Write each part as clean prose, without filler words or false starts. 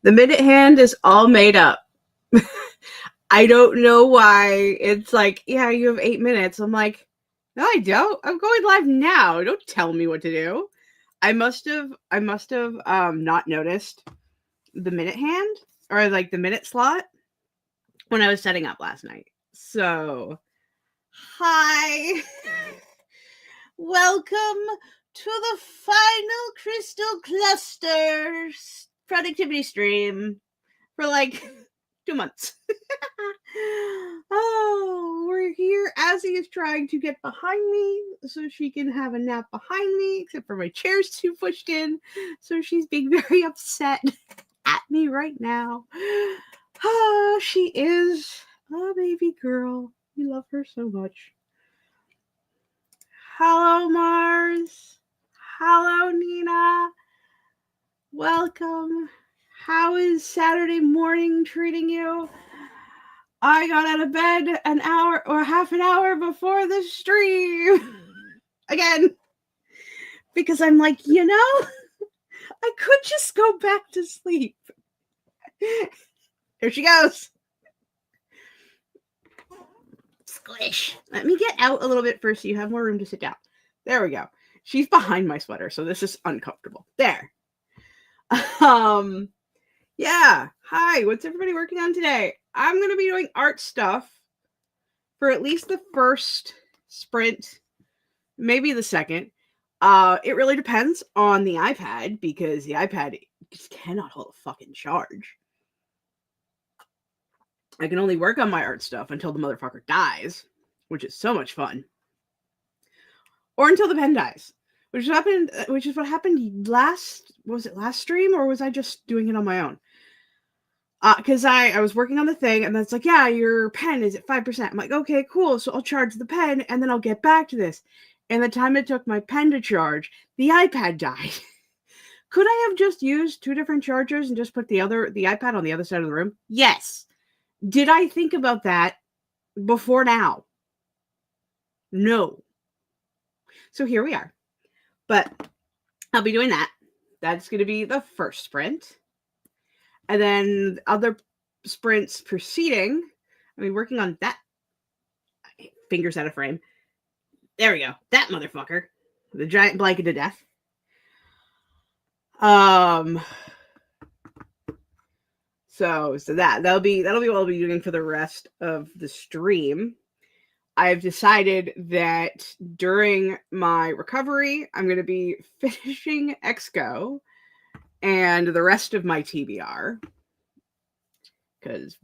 The minute hand is all made up. I don't know why. It's like, yeah, you have 8 minutes. I'm like, no, I don't. I'm going live now. Don't tell me what to do. I must have not noticed the minute hand or like the minute slot when I was setting up last night. So, hi. Welcome to the final Crystal Cluster productivity stream for like 2 months. Oh, we're here. Azzy is trying to get behind me so she can have a nap behind me, except for my chair's too pushed in. So she's being very upset at me right now. Oh, she is a baby girl. We love her so much. Hello, Mars. Hello, Nina. Welcome. How is Saturday morning treating you? I got out of bed an hour or half an hour before the stream. Again. Because I'm like, I could just go back to sleep. Here she goes. Squish. Let me get out a little bit first so you have more room to sit down. There we go. She's behind my sweater, so this is uncomfortable. There. Yeah. Hi, what's everybody working on today? I'm going to be doing art stuff for at least the first sprint, maybe the second. It really depends on the iPad because the iPad just cannot hold a fucking charge. I can only work on my art stuff until the motherfucker dies, which is so much fun. Or until the pen dies, which is what happened last stream, or was I just doing it on my own? Because I was working on the thing, and that's like, yeah, your pen is at 5%. I'm like, okay, cool. So I'll charge the pen, and then I'll get back to this. And the time it took my pen to charge, the iPad died. Could I have just used 2 different chargers and just put the iPad on the other side of the room? Yes. Did I think about that before now? No. So here we are. But I'll be doing that. That's going to be the first sprint. And then other sprints proceeding, working on that. Fingers out of frame. There we go. That motherfucker. The giant blanket to death. So that'll be what I'll be doing for the rest of the stream. I've decided that during my recovery, I'm going to be finishing XGO and the rest of my TBR. Because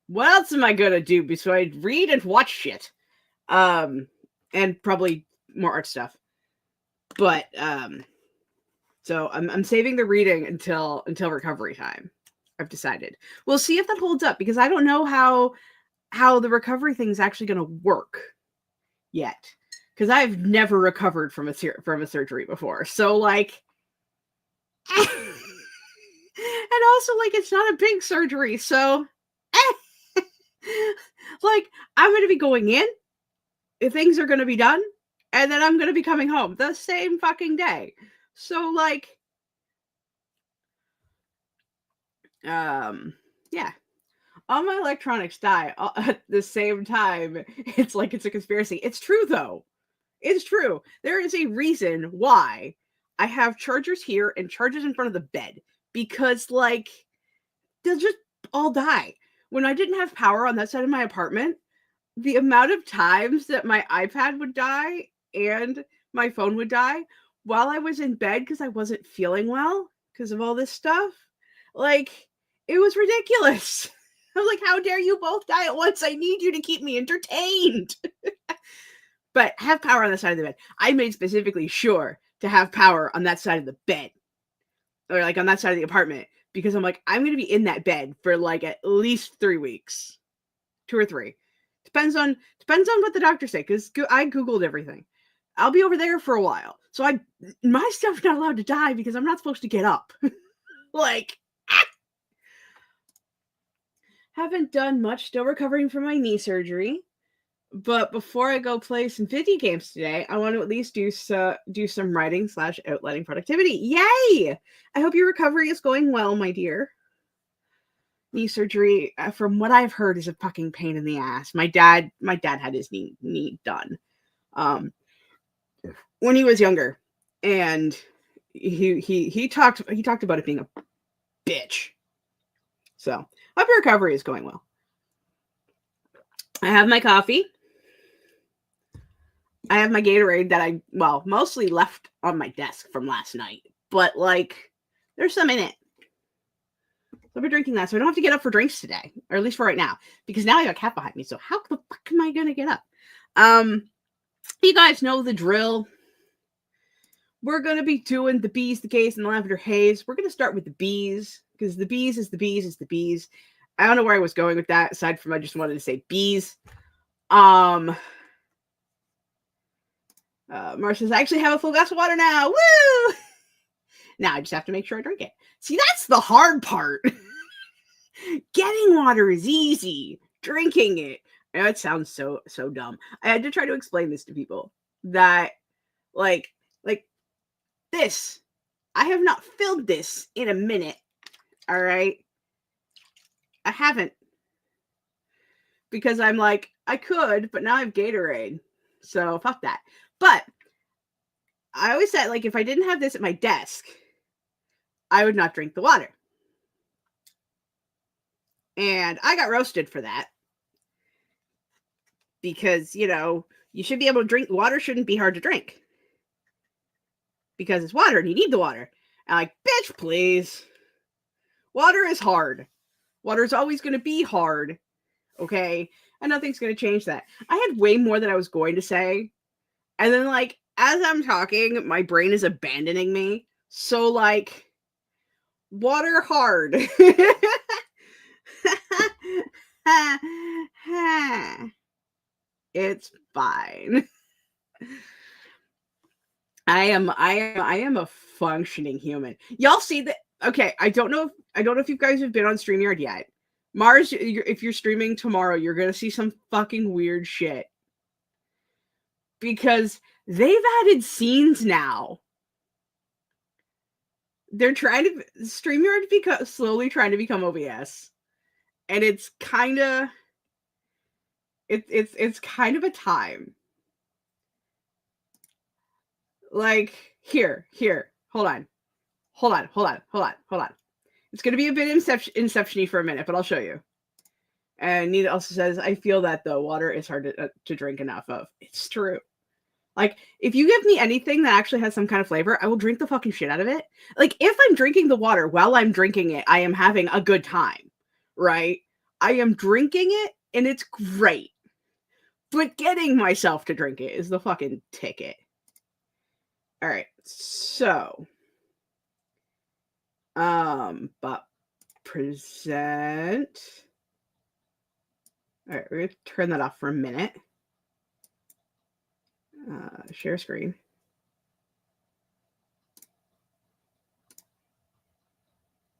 what else am I going to do besides read and watch shit? And probably more art stuff. But, so I'm saving the reading until recovery time. I've decided. We'll see if that holds up, because I don't know how the recovery thing is actually going to work yet, because I've never recovered from a surgery before. So like, and also like, it's not a big surgery, so like, I'm going to be going in, things are going to be done, and then I'm going to be coming home the same fucking day. So like, yeah. All my electronics die at the same time. It's like it's a conspiracy. It's true, though. It's true. There is a reason why I have chargers here and chargers in front of the bed. Because, like, they'll just all die. When I didn't have power on that side of my apartment, the amount of times that my iPad would die and my phone would die while I was in bed because I wasn't feeling well because of all this stuff, like, it was ridiculous. I was like, how dare you both die at once? I need you to keep me entertained. But have power on the side of the bed. I made specifically sure to have power on that side of the bed. Or like on that side of the apartment. Because I'm like, I'm going to be in that bed for like at least 3 weeks. 2 or 3. Depends on what the doctors say. Because I Googled everything. I'll be over there for a while. So my stuff's not allowed to die because I'm not supposed to get up. Like, haven't done much, still recovering from my knee surgery. But before I go play some 50 games today, I want to at least do some writing / outlining productivity. Yay! I hope your recovery is going well, my dear. knee surgery, from what I've heard, is a fucking pain in the ass. My dad had his knee done when he was younger, and he talked about it being a bitch. So hope your recovery is going well. I have my coffee. I have my Gatorade that I mostly left on my desk from last night, but like there's some in it. So I've been drinking that, so I don't have to get up for drinks today, or at least for right now, because now I got a cat behind me. So how the fuck am I gonna get up? You guys know the drill. We're gonna be doing the bees, the gays, and the lavender haze. We're gonna start with the bees, because the bees is the bees is the bees. I don't know where I was going with that, aside from I just wanted to say bees. Mars says, I actually have a full glass of water now. Woo! Now I just have to make sure I drink it. See, that's the hard part. Getting water is easy. Drinking it, it sounds so dumb. I had to try to explain this to people that like this. I have not filled this in a minute. All right. I haven't. Because I'm like, I could, but now I have Gatorade. So fuck that. But I always said, like, if I didn't have this at my desk, I would not drink the water. And I got roasted for that. Because, you should be able to drink. Water shouldn't be hard to drink. Because it's water and you need the water. And I'm like, bitch, please. Water is hard. Water is always going to be hard. Okay? And nothing's going to change that. I had way more than I was going to say. And then, like, as I'm talking, my brain is abandoning me. So, like, water hard. It's fine. I am a functioning human. Y'all see that? Okay, I don't know if you guys have been on StreamYard yet. Mars, if you're streaming tomorrow, you're gonna see some fucking weird shit. Because they've added scenes now. They're trying to StreamYard slowly trying to become OBS. And it's kinda it's kind of a time. Like, here. Hold on. It's going to be a bit Inception-y for a minute, but I'll show you. And Nita also says, I feel that, though. Water is hard to drink enough of. It's true. Like, if you give me anything that actually has some kind of flavor, I will drink the fucking shit out of it. Like, if I'm drinking the water while I'm drinking it, I am having a good time, right? I am drinking it, and it's great. But getting myself to drink it is the fucking ticket. All right, so, but present. All right, we're gonna turn that off for a minute. Share screen.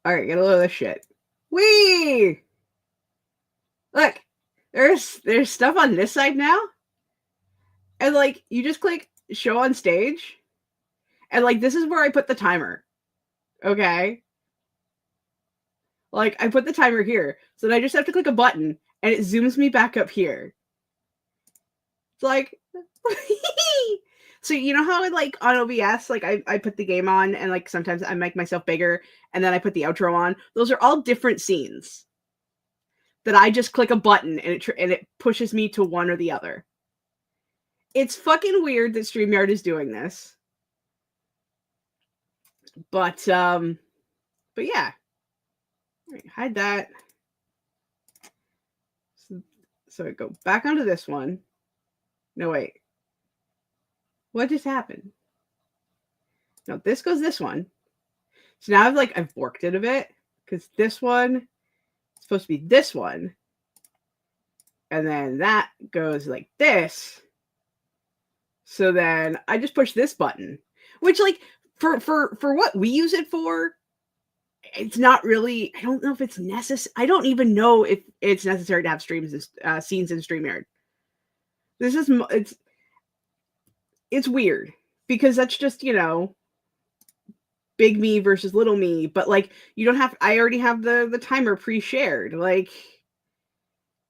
All right, get a load of this shit. Whee! Look, there's stuff on this side now, and like you just click show on stage. And, like, this is where I put the timer. Okay? Like, I put the timer here. So then I just have to click a button, and it zooms me back up here. It's like... So, you know how, like, on OBS, like, I put the game on, and, like, sometimes I make myself bigger, and then I put the outro on? Those are all different scenes. That I just click a button, and it pushes me to one or the other. It's fucking weird that StreamYard is doing this. But yeah. Right, hide that. So I go back onto this one. No, wait. What just happened? No, this goes this one. So now I've worked it a bit. Because this one is supposed to be this one. And then that goes like this. So then I just push this button. Which, like, for what we use it for, it's not really. I don't know if it's necessary. I don't even know if it's necessary to have scenes in StreamYard. This is it's weird because that's just big me versus little me, but like you don't have. I already have the timer pre-shared. Like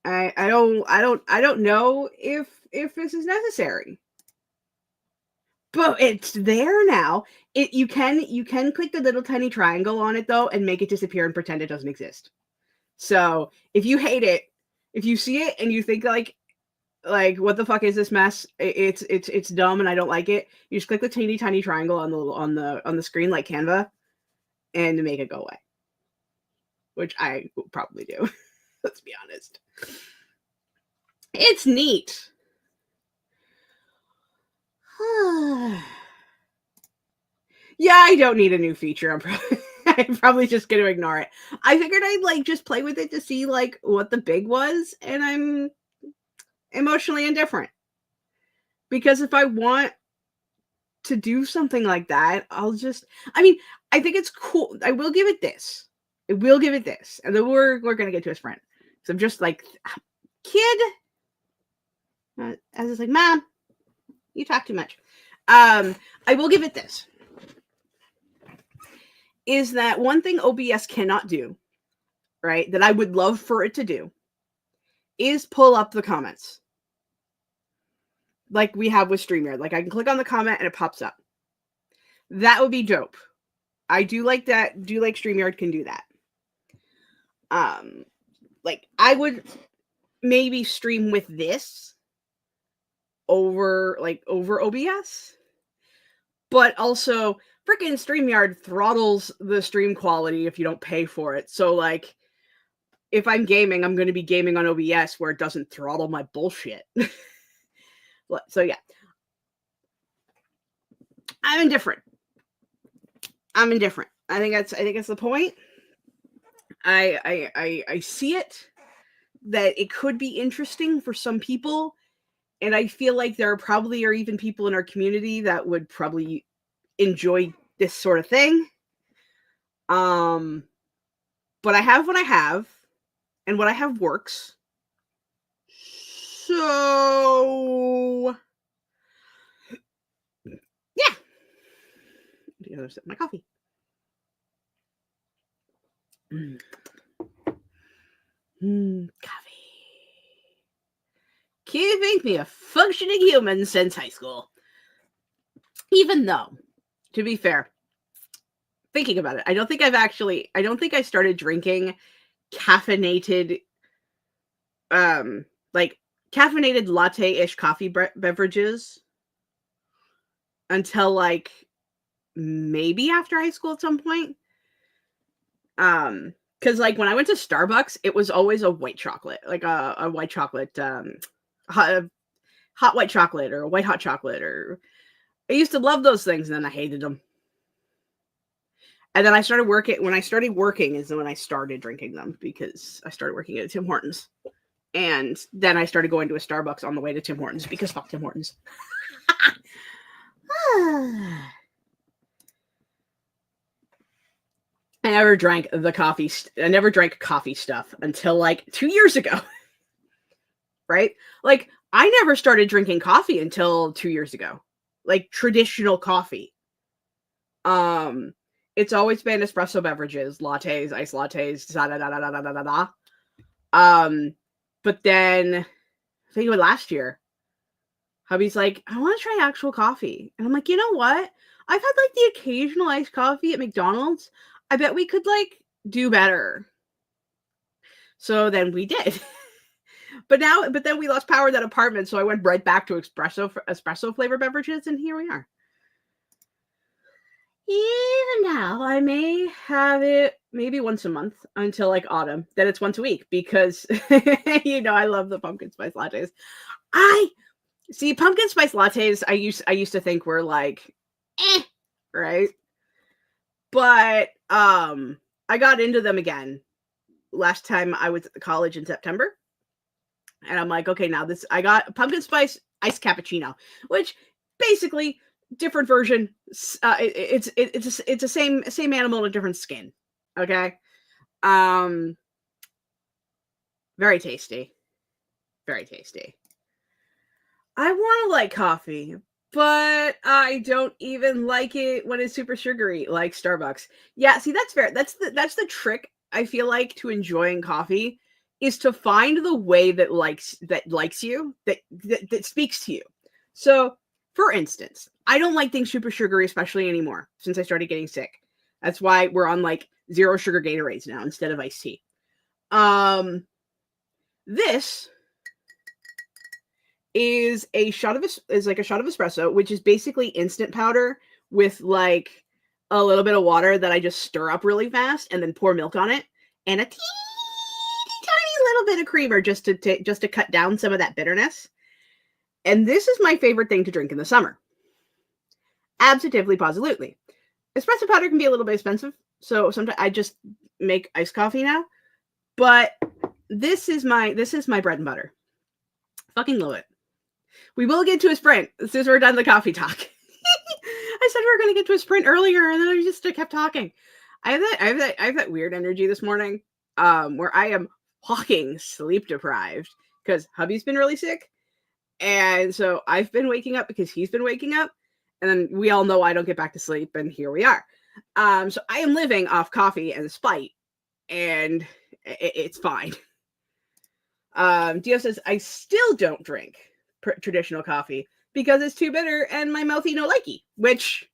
I don't know if this is necessary. But it's there now. You can click the little tiny triangle on it though and make it disappear and pretend it doesn't exist. So if you hate it, if you see it and you think like what the fuck is this mess? It's dumb and I don't like it. You just click the tiny triangle on the screen like Canva and make it go away. Which I will probably do. Let's be honest. It's neat. Yeah, I don't need a new feature. I'm probably just going to ignore it. I figured I'd like just play with it to see like what the big was, and I'm emotionally indifferent. Because if I want to do something like that, I mean, I think it's cool. I will give it this. And then we're going to get to his friend. So I'm just like, kid. As it's like, Mom, you talk too much. I will give it this. Is that one thing OBS cannot do, right? That I would love for it to do, is pull up the comments. Like we have with StreamYard. Like I can click on the comment and it pops up. That would be dope. I do like that. Do like StreamYard can do that. Like I would maybe stream with this over OBS. But also freaking StreamYard throttles the stream quality if you don't pay for it. So like if I'm gaming, I'm going to be gaming on OBS where it doesn't throttle my bullshit. So yeah. I'm indifferent. I think that's the point. I see it that it could be interesting for some people, and I feel like there probably are even people in our community that would probably enjoy this sort of thing. But I have what I have, and what I have works. So yeah. The other sip of my coffee. Coffee. Keeping me a functioning human since high school. Even though, to be fair, thinking about it, I don't think I started drinking caffeinated, like caffeinated latte-ish coffee beverages until like maybe after high school at some point. Because like when I went to Starbucks, it was always a white chocolate, like a white chocolate, hot white chocolate or white hot chocolate. Or I used to love those things, and then I hated them. And then I started working. When I started working is when I started drinking them, because I started working at Tim Hortons. And then I started going to a Starbucks on the way to Tim Hortons, because fuck Tim Hortons. I never drank coffee stuff until like 2 years ago. Right? Like I never started drinking coffee until 2 years ago. Like traditional coffee. It's always been espresso beverages, lattes, iced lattes, da da da da da da da da. But then I think it was last year, hubby's like, I want to try actual coffee. And I'm like, you know what? I've had like the occasional iced coffee at McDonald's. I bet we could like do better. So then we did. But then we lost power in that apartment, so I went right back to espresso flavor beverages, and here we are. Even now, I may have it maybe once a month until like autumn. Then it's once a week, because I love the pumpkin spice lattes. I see pumpkin spice lattes. I used to think were like, right? But I got into them again last time I was at the college in September. And I'm like, okay, now I got pumpkin spice iced cappuccino, which basically different version. It's the same animal in a different skin. Okay. Very tasty. Very tasty. I want to like coffee, but I don't even like it when it's super sugary, like Starbucks. Yeah, see, that's fair. That's the trick, I feel like, to enjoying coffee, is to find the way that likes you, that speaks to you. So, for instance, I don't like things super sugary, especially anymore, since I started getting sick. That's why we're on, like, zero sugar Gatorades now instead of iced tea. This is like a shot of espresso, which is basically instant powder with like a little bit of water that I just stir up really fast and then pour milk on it, and a teeny tiny little bit of creamer just to cut down some of that bitterness. And this is my favorite thing to drink in the summer. Absolutely, positively. Espresso powder can be a little bit expensive, so sometimes I just make iced coffee now. But this is my bread and butter. Fucking love it. We will get to a sprint as soon as we're done the coffee talk. I said we were going to get to a sprint earlier, and then I just kept talking. I have that weird energy this morning, where I am fucking sleep deprived because hubby's been really sick, and so I've been waking up because he's been waking up, and then we all know I don't get back to sleep, and here we are. So I am living off coffee and spite, and it's fine. Dio says I still don't drink traditional coffee because it's too bitter and my mouthy no likey. Which,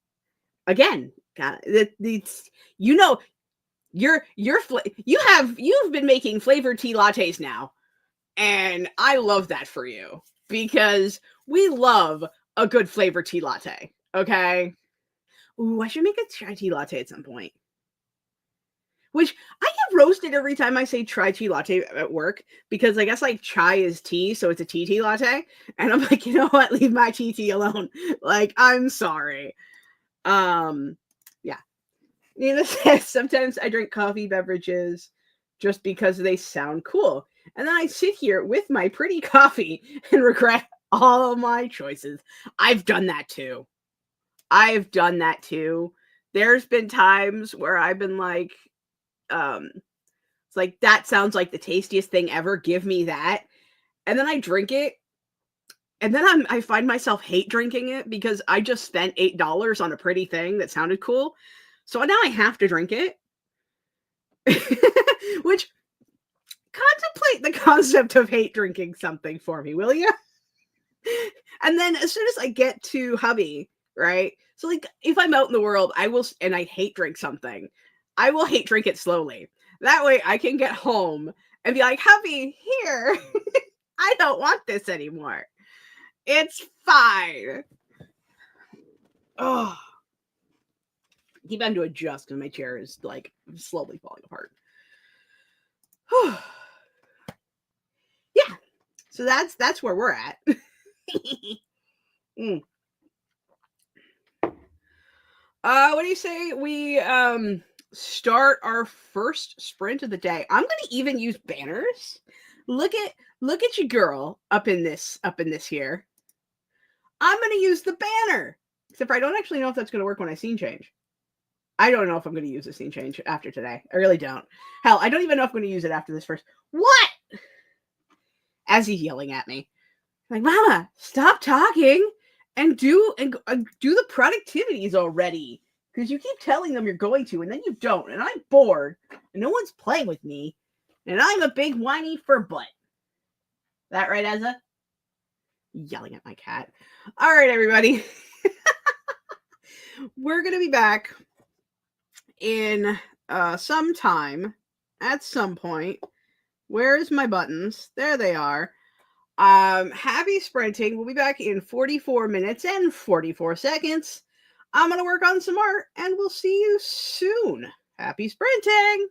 again, God, it's you know you've been making flavored tea lattes now, and I love that for you because we love a good flavored tea latte. Okay. Ooh, I should make a chai tea latte at some point. Which I get roasted every time I say try tea latte at work because I guess like chai is tea, so it's a tea latte. And I'm like, you know what? Leave my tea alone. Like, I'm sorry. Yeah. Nina says sometimes I drink coffee beverages just because they sound cool. And then I sit here with my pretty coffee and regret all my choices. I've done that too. I've done that too. There's been times where I've been like, it's like, that sounds like the tastiest thing ever. Give me that. And then I drink it. And then I find myself hate drinking it because I just spent $8 on a pretty thing that sounded cool. So now I have to drink it. Which, contemplate the concept of hate drinking something for me, will you? And then as soon as I get to hubby, right? So like if I'm out in the world, and I hate drink something, I will hate drink it slowly. That way I can get home and be like, hubby, here. I don't want this anymore. It's fine. Oh, keep having to adjust because my chair is like slowly falling apart. Yeah. So that's where we're at. Mm. What do you say we start our first sprint of the day? I'm gonna even use banners. Look at you, girl, up in this here. I'm gonna use the banner. Except for I don't actually know if that's gonna work when I scene change. I don't know if I'm gonna use a scene change after today. I really don't. Hell, I don't even know if I'm gonna use it after this first. What? As he's yelling at me. Like, Mama, stop talking and do the productivities already. Because you keep telling them you're going to, and then you don't, and I'm bored, and no one's playing with me, and I'm a big whiny fur butt. That right, Ezra? Yelling at my cat. All right, everybody. We're gonna be back in some time, at some point. Where's my buttons? There they are. Happy sprinting. We'll be back in 44 minutes and 44 seconds. I'm going to work on some art and we'll see you soon. Happy sprinting.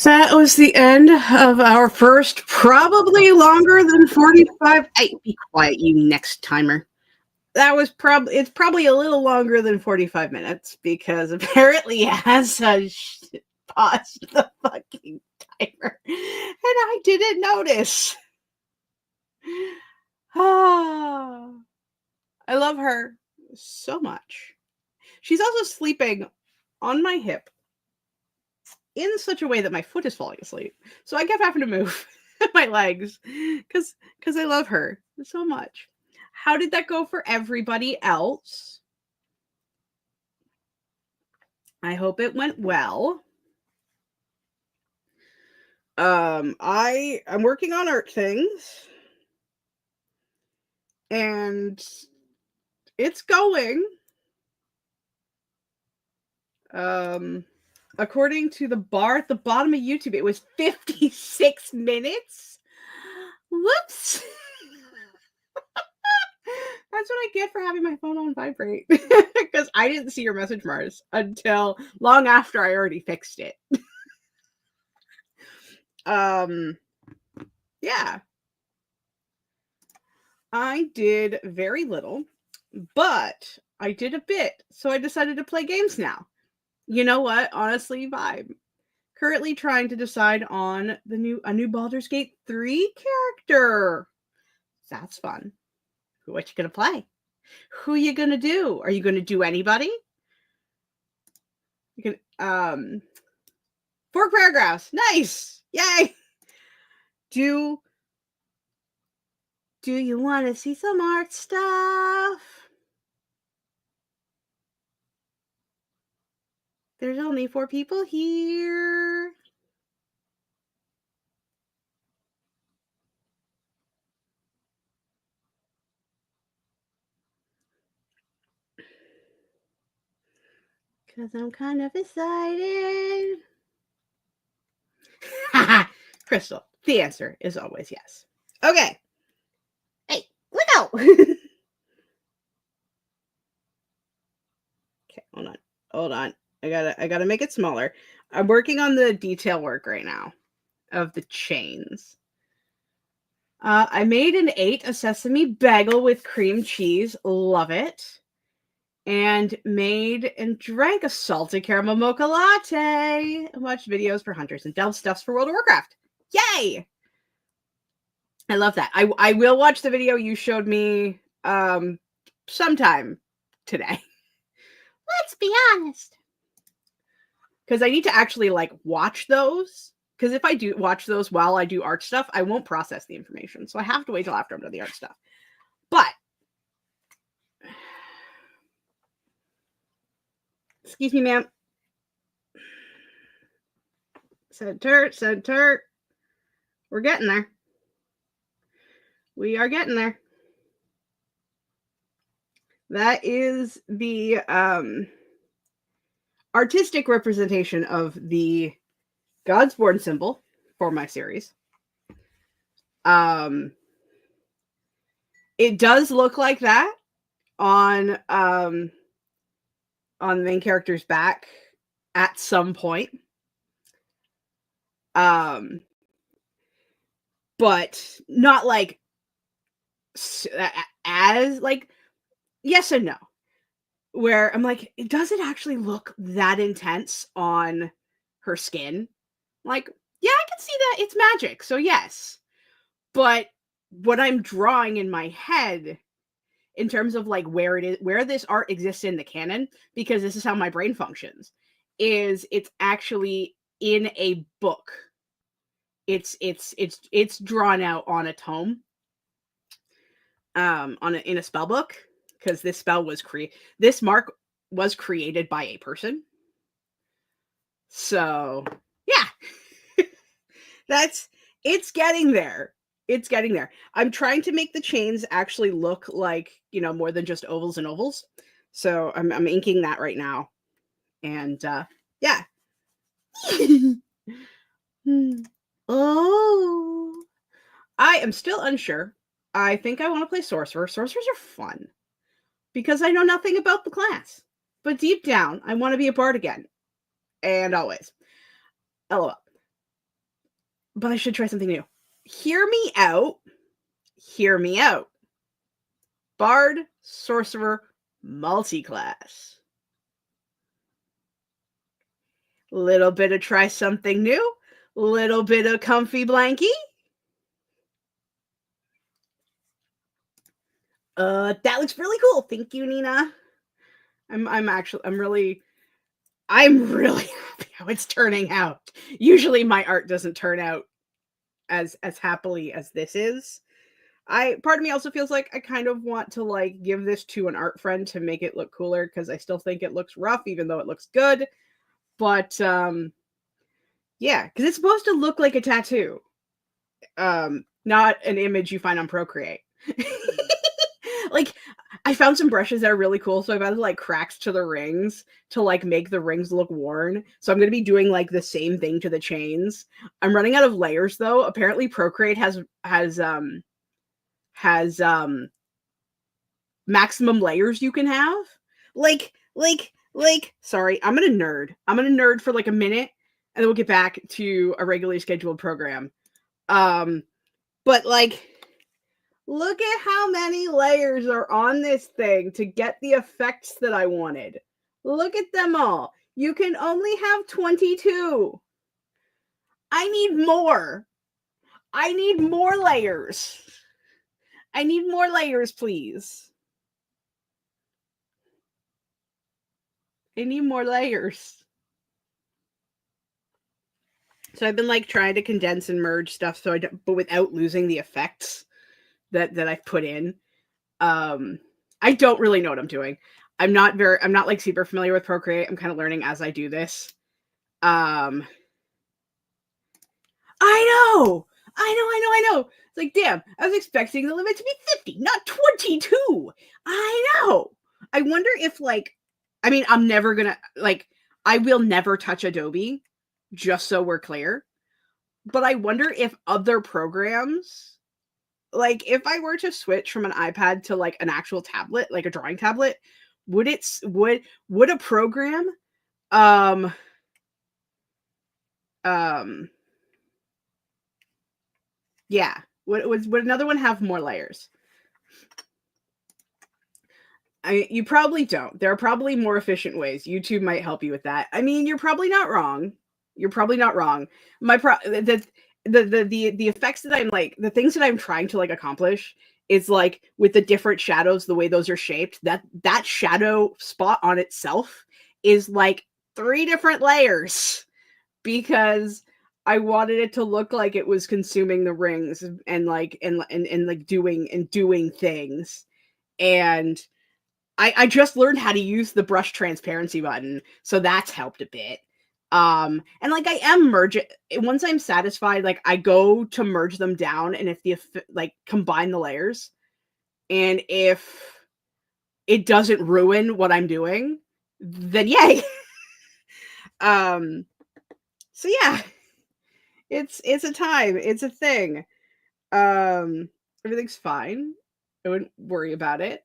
That was the end of our first, probably longer than 45. Hey, be quiet, you next timer. That was it's probably a little longer than 45 minutes because apparently Asa paused the fucking timer and I didn't notice. Ah, I love her so much. She's also sleeping on my hip in such a way that my foot is falling asleep. So I kept having to move my legs because I love her so much. How did that go for everybody else? I hope it went well. I'm working on art things and it's going. According to the bar at the bottom of YouTube, it was 56 minutes. Whoops. That's what I get for having my phone on vibrate. Because I didn't see your message, Mars, until long after I already fixed it. Yeah. I did very little, but I did a bit. So I decided to play games now. You know what? Honestly, vibe. Currently trying to decide on a new Baldur's Gate 3 character. That's fun. What you gonna play? Who you gonna do? Are you gonna do anybody? You can 4 paragraphs. Nice. Yay. Do you want to see some art stuff? There's only 4 people here. Because I'm kind of excited. Crystal, the answer is always yes. Okay. Hey, look out. Okay, hold on. I gotta make it smaller. I'm working on the detail work right now of the chains. I made and ate a sesame bagel with cream cheese. Love it. And made and drank a salted caramel mocha latte. Watched videos for Hunters and Delve stuffs for World of Warcraft. Yay! I love that. I will watch the video you showed me sometime today. Let's be honest. Because I need to actually like watch those. Because if I do watch those while I do art stuff, I won't process the information. So I have to wait till after I'm done the art stuff. But excuse me, ma'am. Center. We're getting there. We are getting there. That is the artistic representation of the Godsborn symbol for my series. It does look like that on the main character's back at some point. But not like as like yes and no. Where I'm like, does it actually look that intense on her skin? Like, yeah, I can see that it's magic. So yes. But what I'm drawing in my head in terms of like where it is, where this art exists in the canon, because this is how my brain functions, is it's actually in a book. It's drawn out on a tome, in a spell book, because this mark was created by a person. So yeah, it's getting there. It's getting there. I'm trying to make the chains actually look like, more than just ovals and ovals. So I'm inking that right now. And yeah. Oh, I am still unsure. I think I want to play Sorcerer. Sorcerers are fun because I know nothing about the class. But deep down, I want to be a bard again. And always. LOL. but I should try something new. Hear me out. Hear me out. Bard, Sorcerer, Multiclass. Little bit of try something new. Little bit of comfy blankie. That looks really cool. Thank you, Nina. I'm really happy how it's turning out. Usually my art doesn't turn out as happily as this is. Part of me also feels like I kind of want to like give this to an art friend to make it look cooler, because I still think it looks rough even though it looks good. But yeah, because it's supposed to look like a tattoo. Not an image you find on Procreate. Like, I found some brushes that are really cool, so I've added like cracks to the rings to like make the rings look worn. So I'm going to be doing like the same thing to the chains. I'm running out of layers though. Apparently Procreate has maximum layers you can have. Like sorry, I'm gonna nerd for like a minute, and then we'll get back to a regularly scheduled program. But like, look at how many layers are on this thing to get the effects that I wanted. Look at them all. You can only have 22. I need more. I need more layers. I need more layers, please. I need more layers. So I've been like trying to condense and merge stuff but without losing the effects that I've put in. I don't really know what I'm doing. I'm not like super familiar with Procreate. I'm kind of learning as I do this. I know. It's like, damn, I was expecting the limit to be 50, not 22. I know. I wonder if like, I mean, I'm never gonna like, I will never touch Adobe, just so we're clear. But I wonder if other programs, like if I were to switch from an iPad to like an actual tablet, like a drawing tablet, would a program yeah, would another one have more layers? You probably don't. There are probably more efficient ways. YouTube might help you with that. I mean, you're probably not wrong. The effects that I'm like, the things that I'm trying to like accomplish is like with the different shadows, the way those are shaped, that shadow spot on itself is like 3 different layers, because I wanted it to look like it was consuming the rings and like doing things. And I just learned how to use the brush transparency button, so that's helped a bit. And like I am merging once I'm satisfied, like I go to merge them down, and if like combine the layers, and if it doesn't ruin what I'm doing, then yay. So yeah, it's a time, it's a thing. Everything's fine. I wouldn't worry about it.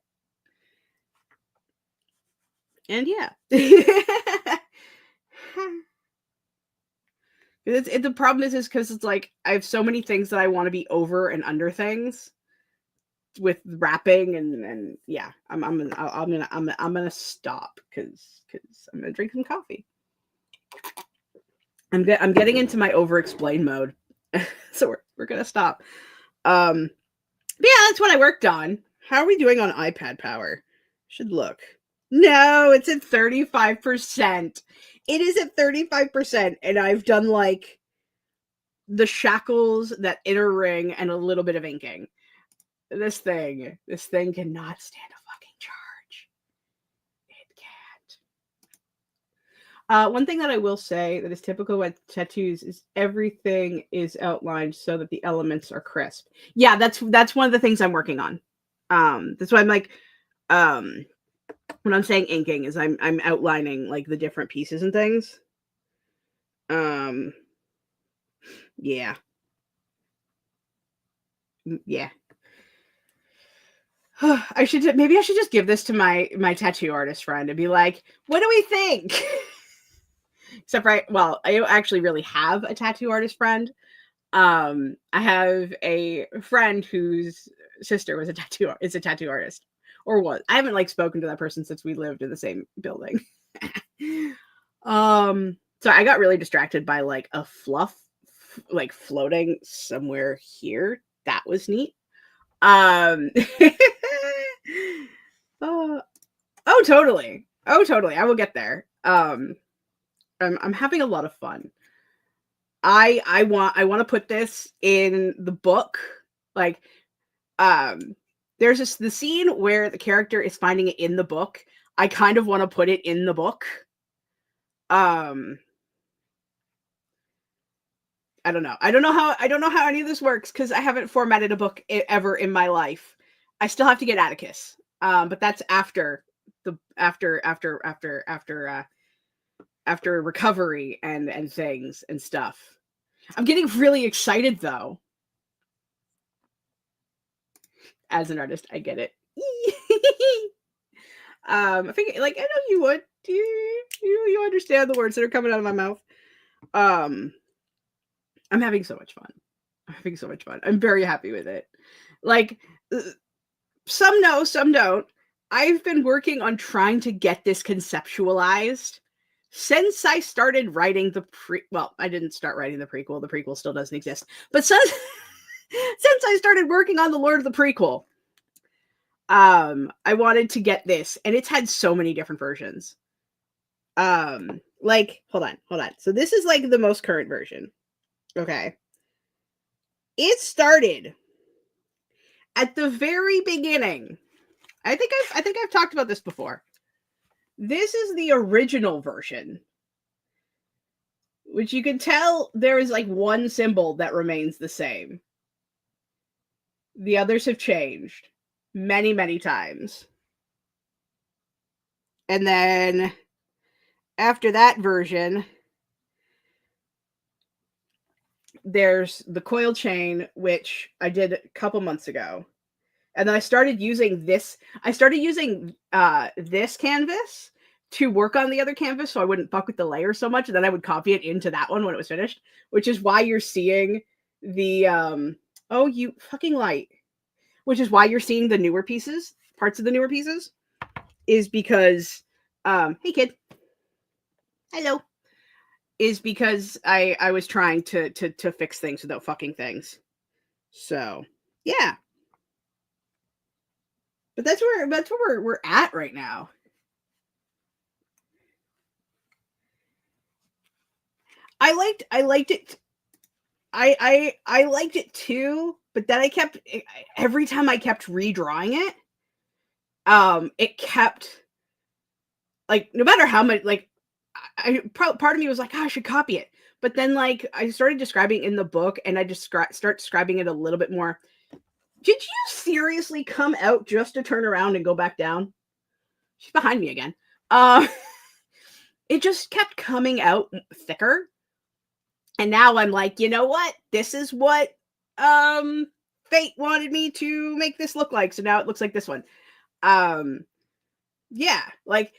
And yeah. The problem is because it's like I have so many things that I want to be over and under things with wrapping, and yeah, I'm gonna stop because I'm gonna drink some coffee. I'm getting into my over explain mode, so we're gonna stop. Yeah, that's what I worked on. How are we doing on iPad power? Should look. No, it's at 35%. It is at 35%, and I've done like the shackles, that inner ring, and a little bit of inking. This thing cannot stand a fucking charge. It can't. One thing that I will say that is typical with tattoos is everything is outlined so that the elements are crisp. Yeah, that's one of the things I'm working on. That's why I'm like, when I'm saying inking is I'm outlining like the different pieces and things. Yeah. Yeah. I should just give this to my tattoo artist friend and be like, what do we think? Except I actually really have a tattoo artist friend. I have a friend whose sister was a tattoo artist, or was. I haven't like spoken to that person since we lived in the same building. So I got really distracted by like a fluff like floating somewhere here. That was neat. Um uh, oh totally. Oh totally. I will get there. I'm having a lot of fun. I want to put this in the book. Like um there's the scene where the character is finding it in the book. I kind of want to put it in the book. Um I don't know. I don't know how any of this works cuz I haven't formatted a book ever in my life. I still have to get Atticus. But that's after the after recovery and things and stuff. I'm getting really excited though. As an artist, I get it. I think like I know you would. You understand the words that are coming out of my mouth. Um, I'm having so much fun. I'm having so much fun. I'm very happy with it. Like some know, some don't. I've been working on trying to get this conceptualized since I started writing well, I didn't start writing the prequel. The prequel still doesn't exist. But since I started working on the Lord of the prequel, I wanted to get this, and it's had so many different versions. Like hold on. So this is like the most current version. Okay. It started at the very beginning. I think I've talked about this before. This is the original version, which you can tell there is like one symbol that remains the same. The others have changed many, many times. And then after that version, there's the coil chain, which I did a couple months ago. And then I started using this. I started using this canvas to work on the other canvas so I wouldn't fuck with the layer so much. And then I would copy it into that one when it was finished, which is why you're seeing the oh, you fucking light. Which is why you're seeing the newer pieces, parts of the newer pieces, is because hey kid. Hello. Is because I was trying to fix things without fucking things. So, yeah. But that's where we're at right now. I liked it. I liked it too, but then I kept every time I kept redrawing it, it kept like no matter how much like part of me was like, oh, I should copy it, but then like I started describing in the book, and I just start describing it a little bit more. Did you seriously come out just to turn around and go back down? She's behind me again. It just kept coming out thicker. And now I'm like, you know what? This is what fate wanted me to make this look like. So now it looks like this one. Yeah, like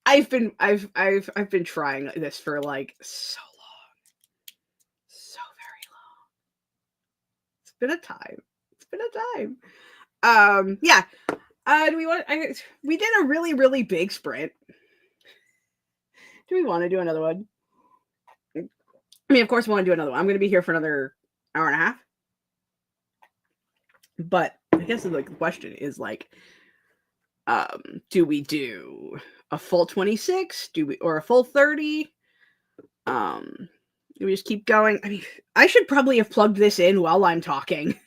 I've been trying this for like so long. So very long. It's been a time. Yeah. We did a really, really big sprint. Do we want to do another one? I mean, of course, we want to do another one. I'm going to be here for another hour and a half. But I guess the question is like, do we do a full 26? Or a full 30? Do we just keep going? I mean, I should probably have plugged this in while I'm talking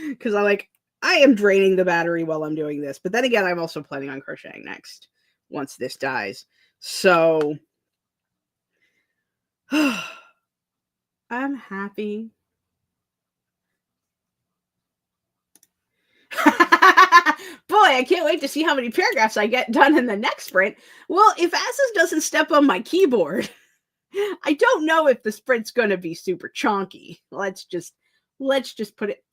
because I am draining the battery while I'm doing this. But then again, I'm also planning on crocheting next once this dies. So I'm happy. Boy, I can't wait to see how many paragraphs I get done in the next sprint. Well, if Asus doesn't step on my keyboard, I don't know if the sprint's going to be super chonky. Let's just put it.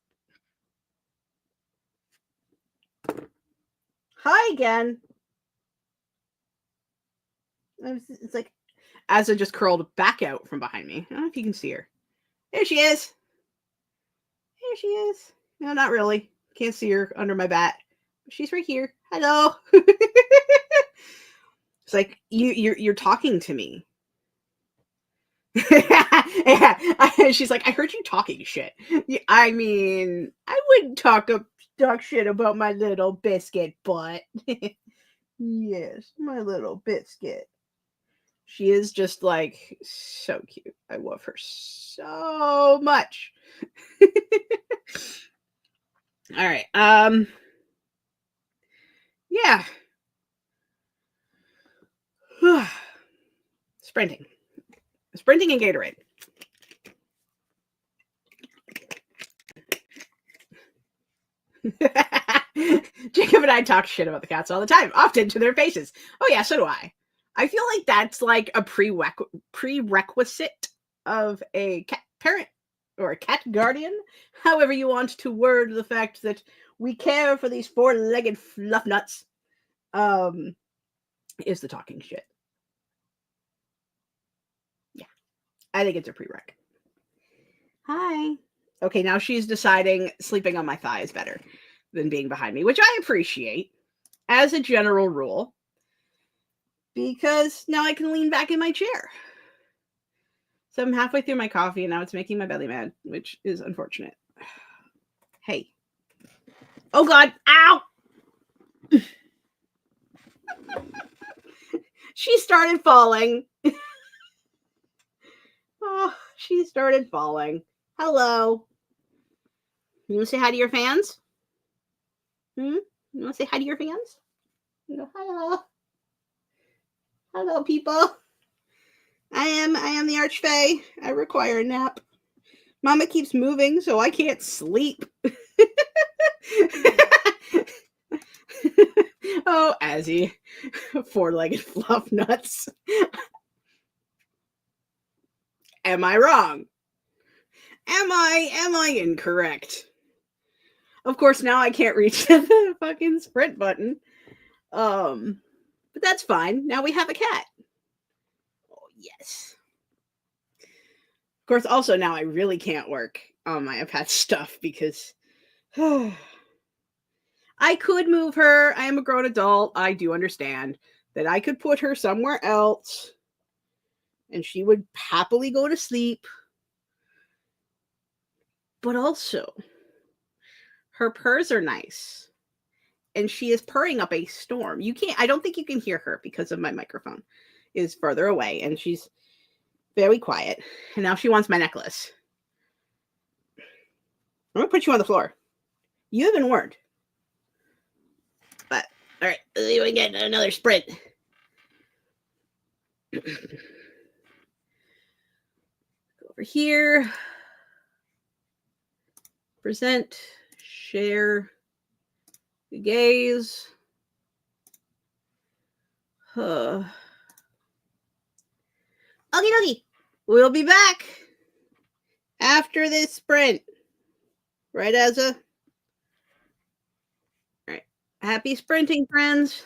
Hi again. It's like Asa just curled back out from behind me. I don't know if you can see her. There she is. There she is. No, not really. Can't see her under my bat. She's right here. Hello. It's like you're talking to me. Yeah. She's like, I heard you talking shit. I mean, I wouldn't talk shit about my little biscuit butt. Yes, my little biscuit. She is just like so cute. I love her so much. All right. Yeah. Sprinting. Sprinting and Gatorade. Jacob and I talk shit about the cats all the time, often to their faces. Oh yeah, so do I. I feel like that's like a prerequisite of a cat parent or a cat guardian, however you want to word the fact that we care for these four-legged fluff nuts. Is the talking shit. Yeah, I think it's a prereq. Hi. Okay, now she's deciding sleeping on my thigh is better than being behind me, which I appreciate as a general rule, because now I can lean back in my chair. So I'm halfway through my coffee and now it's making my belly mad, which is unfortunate. Hey. Oh God. Ow. She started falling. Oh, she started falling. Hello. You want to say hi to your fans? You want to say hi to your fans? You go, hello. Hello, people. I am the Archfey. I require a nap. Mama keeps moving, so I can't sleep. Oh, Azzy. Four-legged fluff nuts. Am I wrong? Am I incorrect? Of course, now I can't reach the fucking sprint button. But that's fine. Now we have a cat. Oh, yes. Of course, also now I really can't work on my iPad stuff because I could move her. I am a grown adult. I do understand that I could put her somewhere else and she would happily go to sleep. But also, her purrs are nice. And she is purring up a storm. I don't think you can hear her because of my microphone is further away and she's very quiet. And now she wants my necklace. I'm going to put you on the floor. You have been warned. But, all right, we get another sprint. Go over here. Present, share, gaze. Okie dokie. We'll be back after this sprint. Right, Ezra? All right. Happy sprinting, friends.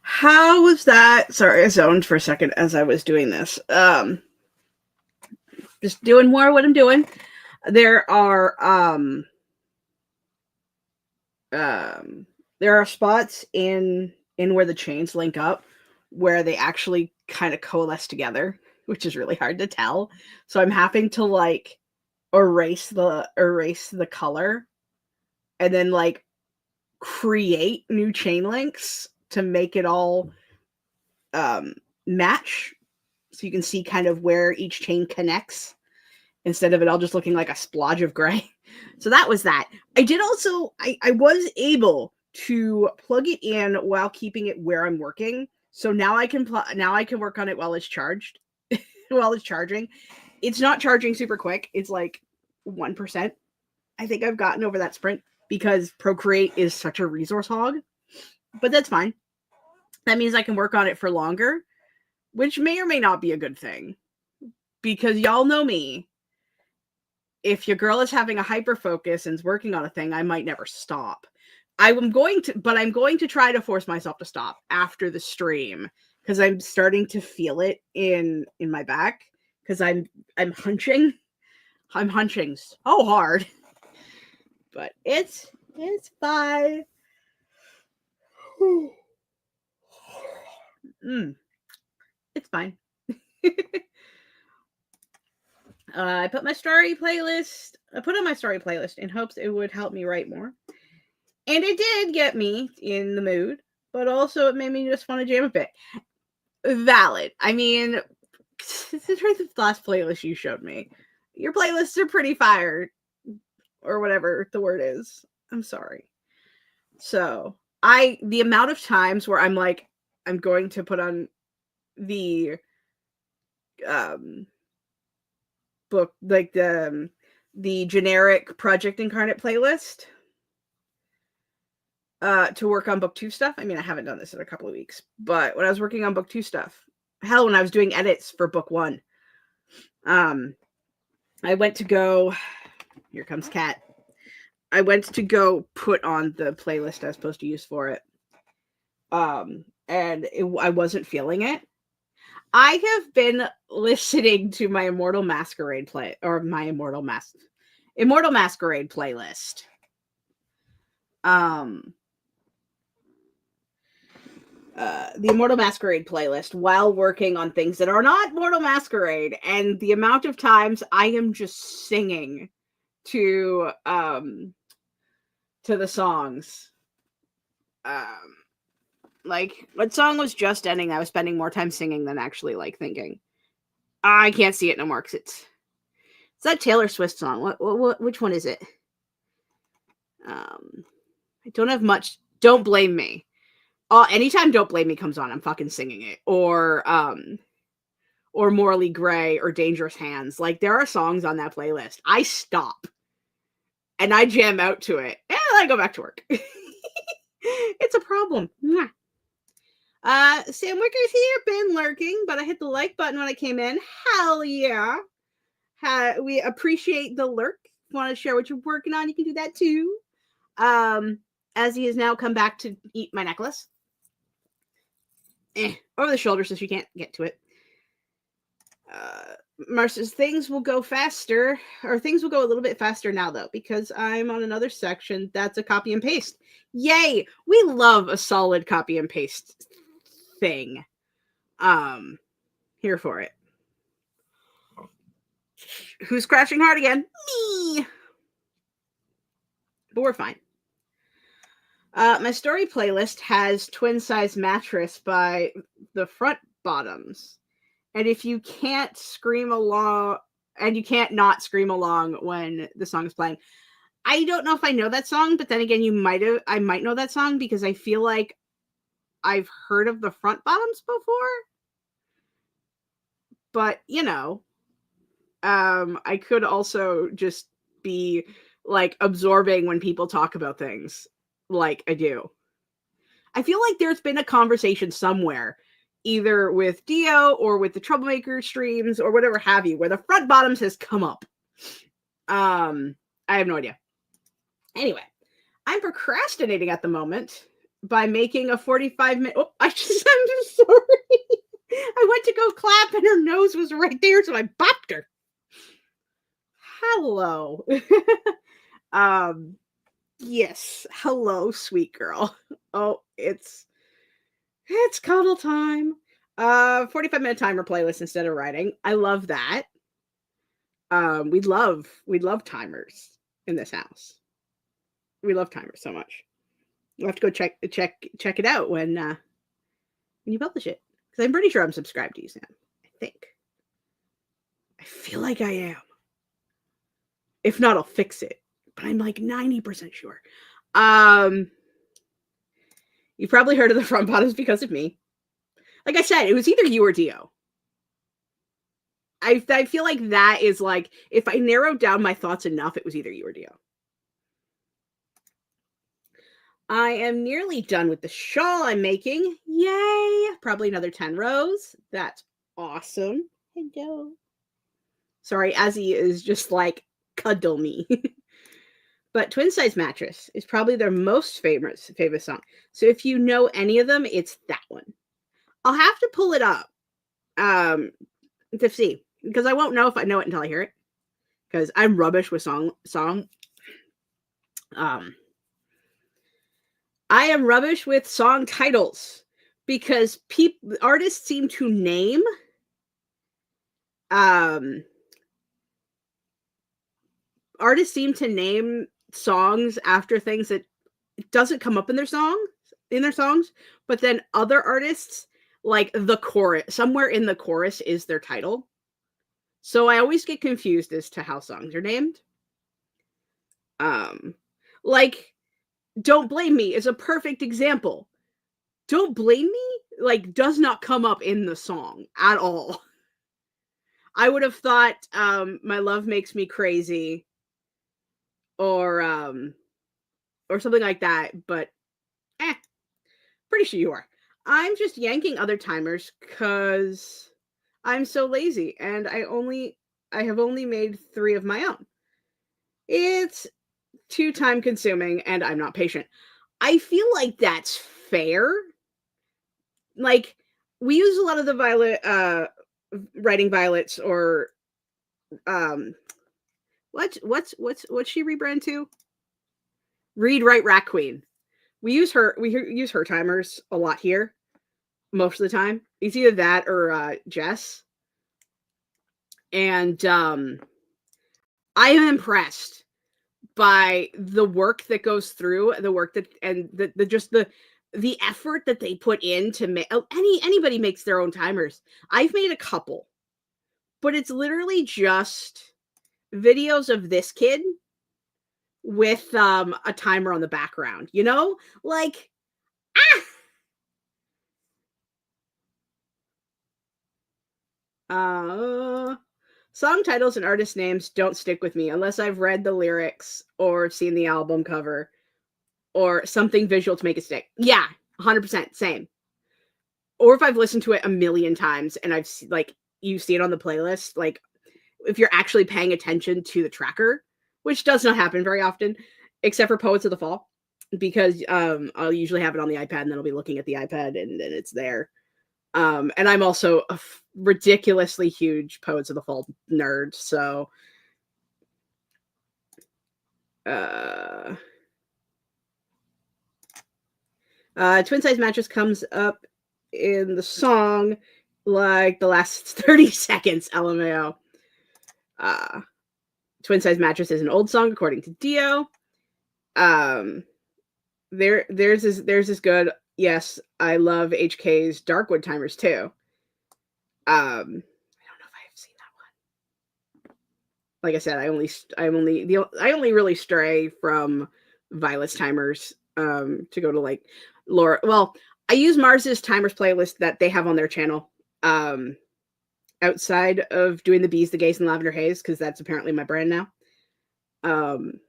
How was that? Sorry, I zoned for a second as I was doing this. Just doing more of what I'm doing. There are there are spots in where the chains link up where they actually kind of coalesce together, which is really hard to tell. So I'm having to like erase the color and then like create new chain links to make it all match, so you can see kind of where each chain connects instead of it all just looking like a splodge of gray. So that was that. I did also, I was able to plug it in while keeping it where I'm working. So now I can work on it while it's charged, while it's charging. It's not charging super quick. It's like 1%. I think I've gotten over that sprint because Procreate is such a resource hog, but that's fine. That means I can work on it for longer, which may or may not be a good thing because y'all know me. If your girl is having a hyper focus and is working on a thing, I might never stop. I'm going to try to force myself to stop after the stream because I'm starting to feel it in my back because I'm hunching. I'm hunching so hard. But it's fine. It's fine. I put on my story playlist in hopes it would help me write more. And it did get me in the mood, but also it made me just want to jam a bit. Valid. I mean, considering the last playlist you showed me, your playlists are pretty fire, or whatever the word is. I'm sorry. So, the amount of times where I'm like, I'm going to put on the book, like the generic Project Incarnate playlist to work on book 2 stuff. I mean, I haven't done this in a couple of weeks, but when I was working on book 2 stuff, hell, when I was doing edits for book 1, I went to go, here comes Cat. I went to go put on the playlist I was supposed to use for it. And I wasn't feeling it. I have been listening to my Immortal Masquerade Immortal Masquerade playlist. The Immortal Masquerade playlist while working on things that are not Mortal Masquerade, and the amount of times I am just singing to the songs. Like, what song was just ending? I was spending more time singing than actually like thinking. I can't see it no more because it's that Taylor Swift song. Which one is it? I don't have much. Don't Blame Me. Anytime Don't Blame Me comes on, I'm fucking singing it. Or Morally Gray or Dangerous Hands. Like, there are songs on that playlist. I stop and I jam out to it and I go back to work. It's a problem. Sam Wicker's here, been lurking, but I hit the like button when I came in. Hell yeah. We appreciate the lurk. If you want to share what you're working on, you can do that too. As he has now come back to eat my necklace. Over the shoulder so she can't get to it. Mars says things will go faster, or things will go a little bit faster now though, because I'm on another section that's a copy and paste. Yay! We love a solid copy and paste thing. Here for it. Who's crashing hard again? Me! But we're fine. My story playlist has Twin Size Mattress by the Front Bottoms. And if you can't scream along, and you can't not scream along when the song is playing, I don't know if I know that song, but then again, I might know that song because I feel like I've heard of the Front Bottoms before. but I could also just be like absorbing when people talk about things like I do. I feel like there's been a conversation somewhere, either with Dio or with the Troublemaker streams or whatever have you, where the front bottoms has come up. I have no idea. Anyway, I'm procrastinating at the moment by making a 45-minute. Oh, I'm sorry. I went to go clap and her nose was right there, so I bopped her. Hello. Yes. Hello, sweet girl. Oh, it's cuddle time. 45-minute timer playlist instead of writing. I love that. We love timers in this house. We love timers so much. You'll have to go check it out when you publish it. Because I'm pretty sure I'm subscribed to you, Sam. I think. I feel like I am. If not, I'll fix it. But I'm like 90% sure. You've probably heard of the front bottoms because of me. Like I said, it was either you or Dio. I feel like that is like, if I narrowed down my thoughts enough, it was either you or Dio. I am nearly done with the shawl I'm making. Yay! Probably another 10 rows. That's awesome. Hello. Sorry, Azzy is just like, cuddle me. But Twin Size Mattress is probably their most favorite song. So if you know any of them, it's that one. I'll have to pull it up to see, because I won't know if I know it until I hear it, because I'm rubbish with song. I am rubbish with song titles, because artists seem to name songs after things that doesn't come up in their songs, but then other artists, like the chorus, somewhere in the chorus is their title. So I always get confused as to how songs are named. Like Don't Blame Me is a perfect example. Don't Blame Me, like, does not come up in the song at all. I would have thought My Love Makes Me Crazy or something like that, but pretty sure you are. I'm just yanking other timers because I'm so lazy and I have only made 3 of my own. It's too time consuming and I'm not patient. I feel like that's fair. Like, we use a lot of the writing violets, or what's she rebrand to? Read Write Rat Queen. We use her timers a lot here most of the time. It's either that or Jess. And I am impressed by the work that goes through, the work that, and the effort that they put in to make. Anybody makes their own timers. I've made a couple, but it's literally just videos of this kid with a timer on the background, like, song titles and artist names don't stick with me unless I've read the lyrics or seen the album cover or something visual to make it stick. Yeah, 100% same. Or if I've listened to it a million times and I've like, you see it on the playlist, like if you're actually paying attention to the tracker, which does not happen very often, except for Poets of the Fall, because I'll usually have it on the iPad and then I'll be looking at the iPad and then it's there. And I'm also a ridiculously huge Poets of the Fall nerd, so Twin Size Mattress comes up in the song like the last 30 seconds, LMAO. Twin Size Mattress is an old song according to Dio. There's this good. Yes, I love HK's Darkwood timers too. I don't know if I have seen that one. Like I said, I only really stray from Violet's timers to go to like Laura. Well, I use Mars's timers playlist that they have on their channel. outside of doing the Bees, the Gays, and Lavender Haze, because that's apparently my brand now. I'm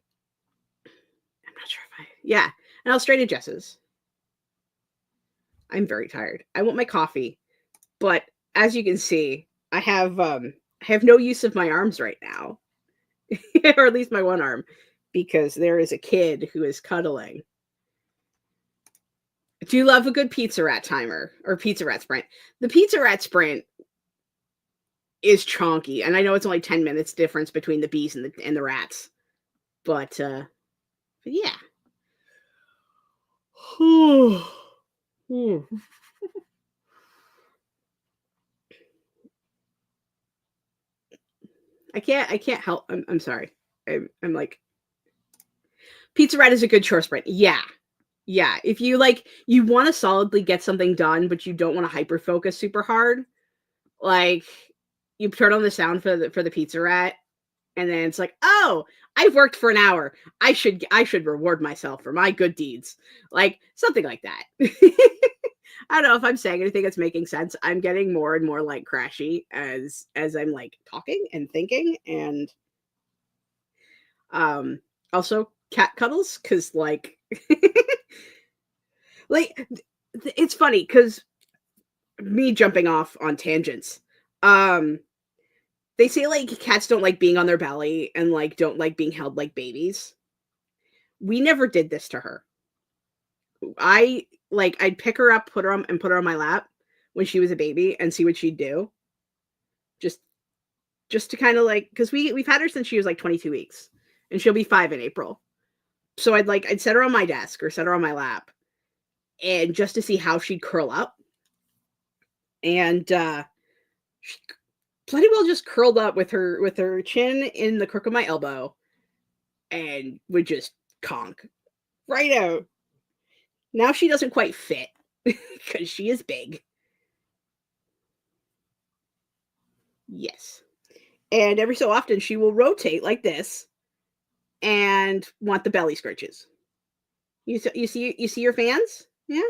not sure if yeah, and I'll straight to Jess's. I'm very tired. I want my coffee, but as you can see, I have no use of my arms right now, or at least my one arm, because there is a kid who is cuddling. Do you love a good Pizza Rat timer or Pizza Rat sprint? The Pizza Rat sprint is chonky, and I know it's only 10 minutes difference between the bees and the rats, but yeah. I can't help. I'm sorry. I'm like, Pizza Rat is a good short sprint. Yeah. Yeah. If you like, you want to solidly get something done, but you don't want to hyper focus super hard, like you turn on the sound for the Pizza Rat, and then it's like, oh, I've worked for an hour. I should reward myself for my good deeds. Like something like that. I don't know if I'm saying anything that's making sense. I'm getting more and more like crashy as I'm like talking and thinking, and also cat cuddles, because like like it's funny because me jumping off on tangents. They say like cats don't like being on their belly and like don't like being held like babies. We never did this to her. I'd pick her up, put her on my lap when she was a baby and see what she'd do. Just to kind of like, because we've had her since she was like 22 weeks, and she'll be 5 in April. So I'd set her on my desk or set her on my lap, and just to see how she'd curl up. And she bloody well just curled up with her chin in the crook of my elbow and would just conk right out. Now she doesn't quite fit because she is big. Yes. And every so often she will rotate like this and want the belly scratches. You see your fans? Yeah.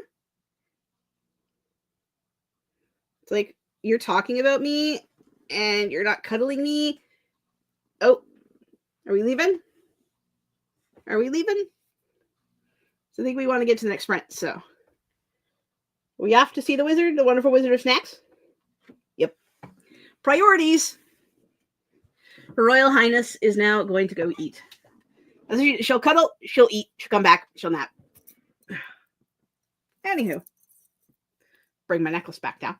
It's like, you're talking about me and you're not cuddling me. Oh, are we leaving? Are we leaving? So I think we want to get to the next sprint. So we have to see the wizard, the wonderful Wizard of Snacks. Yep. Priorities. Her Royal Highness is now going to go eat. She'll cuddle, she'll eat, she'll come back, she'll nap. Anywho, bring my necklace back down.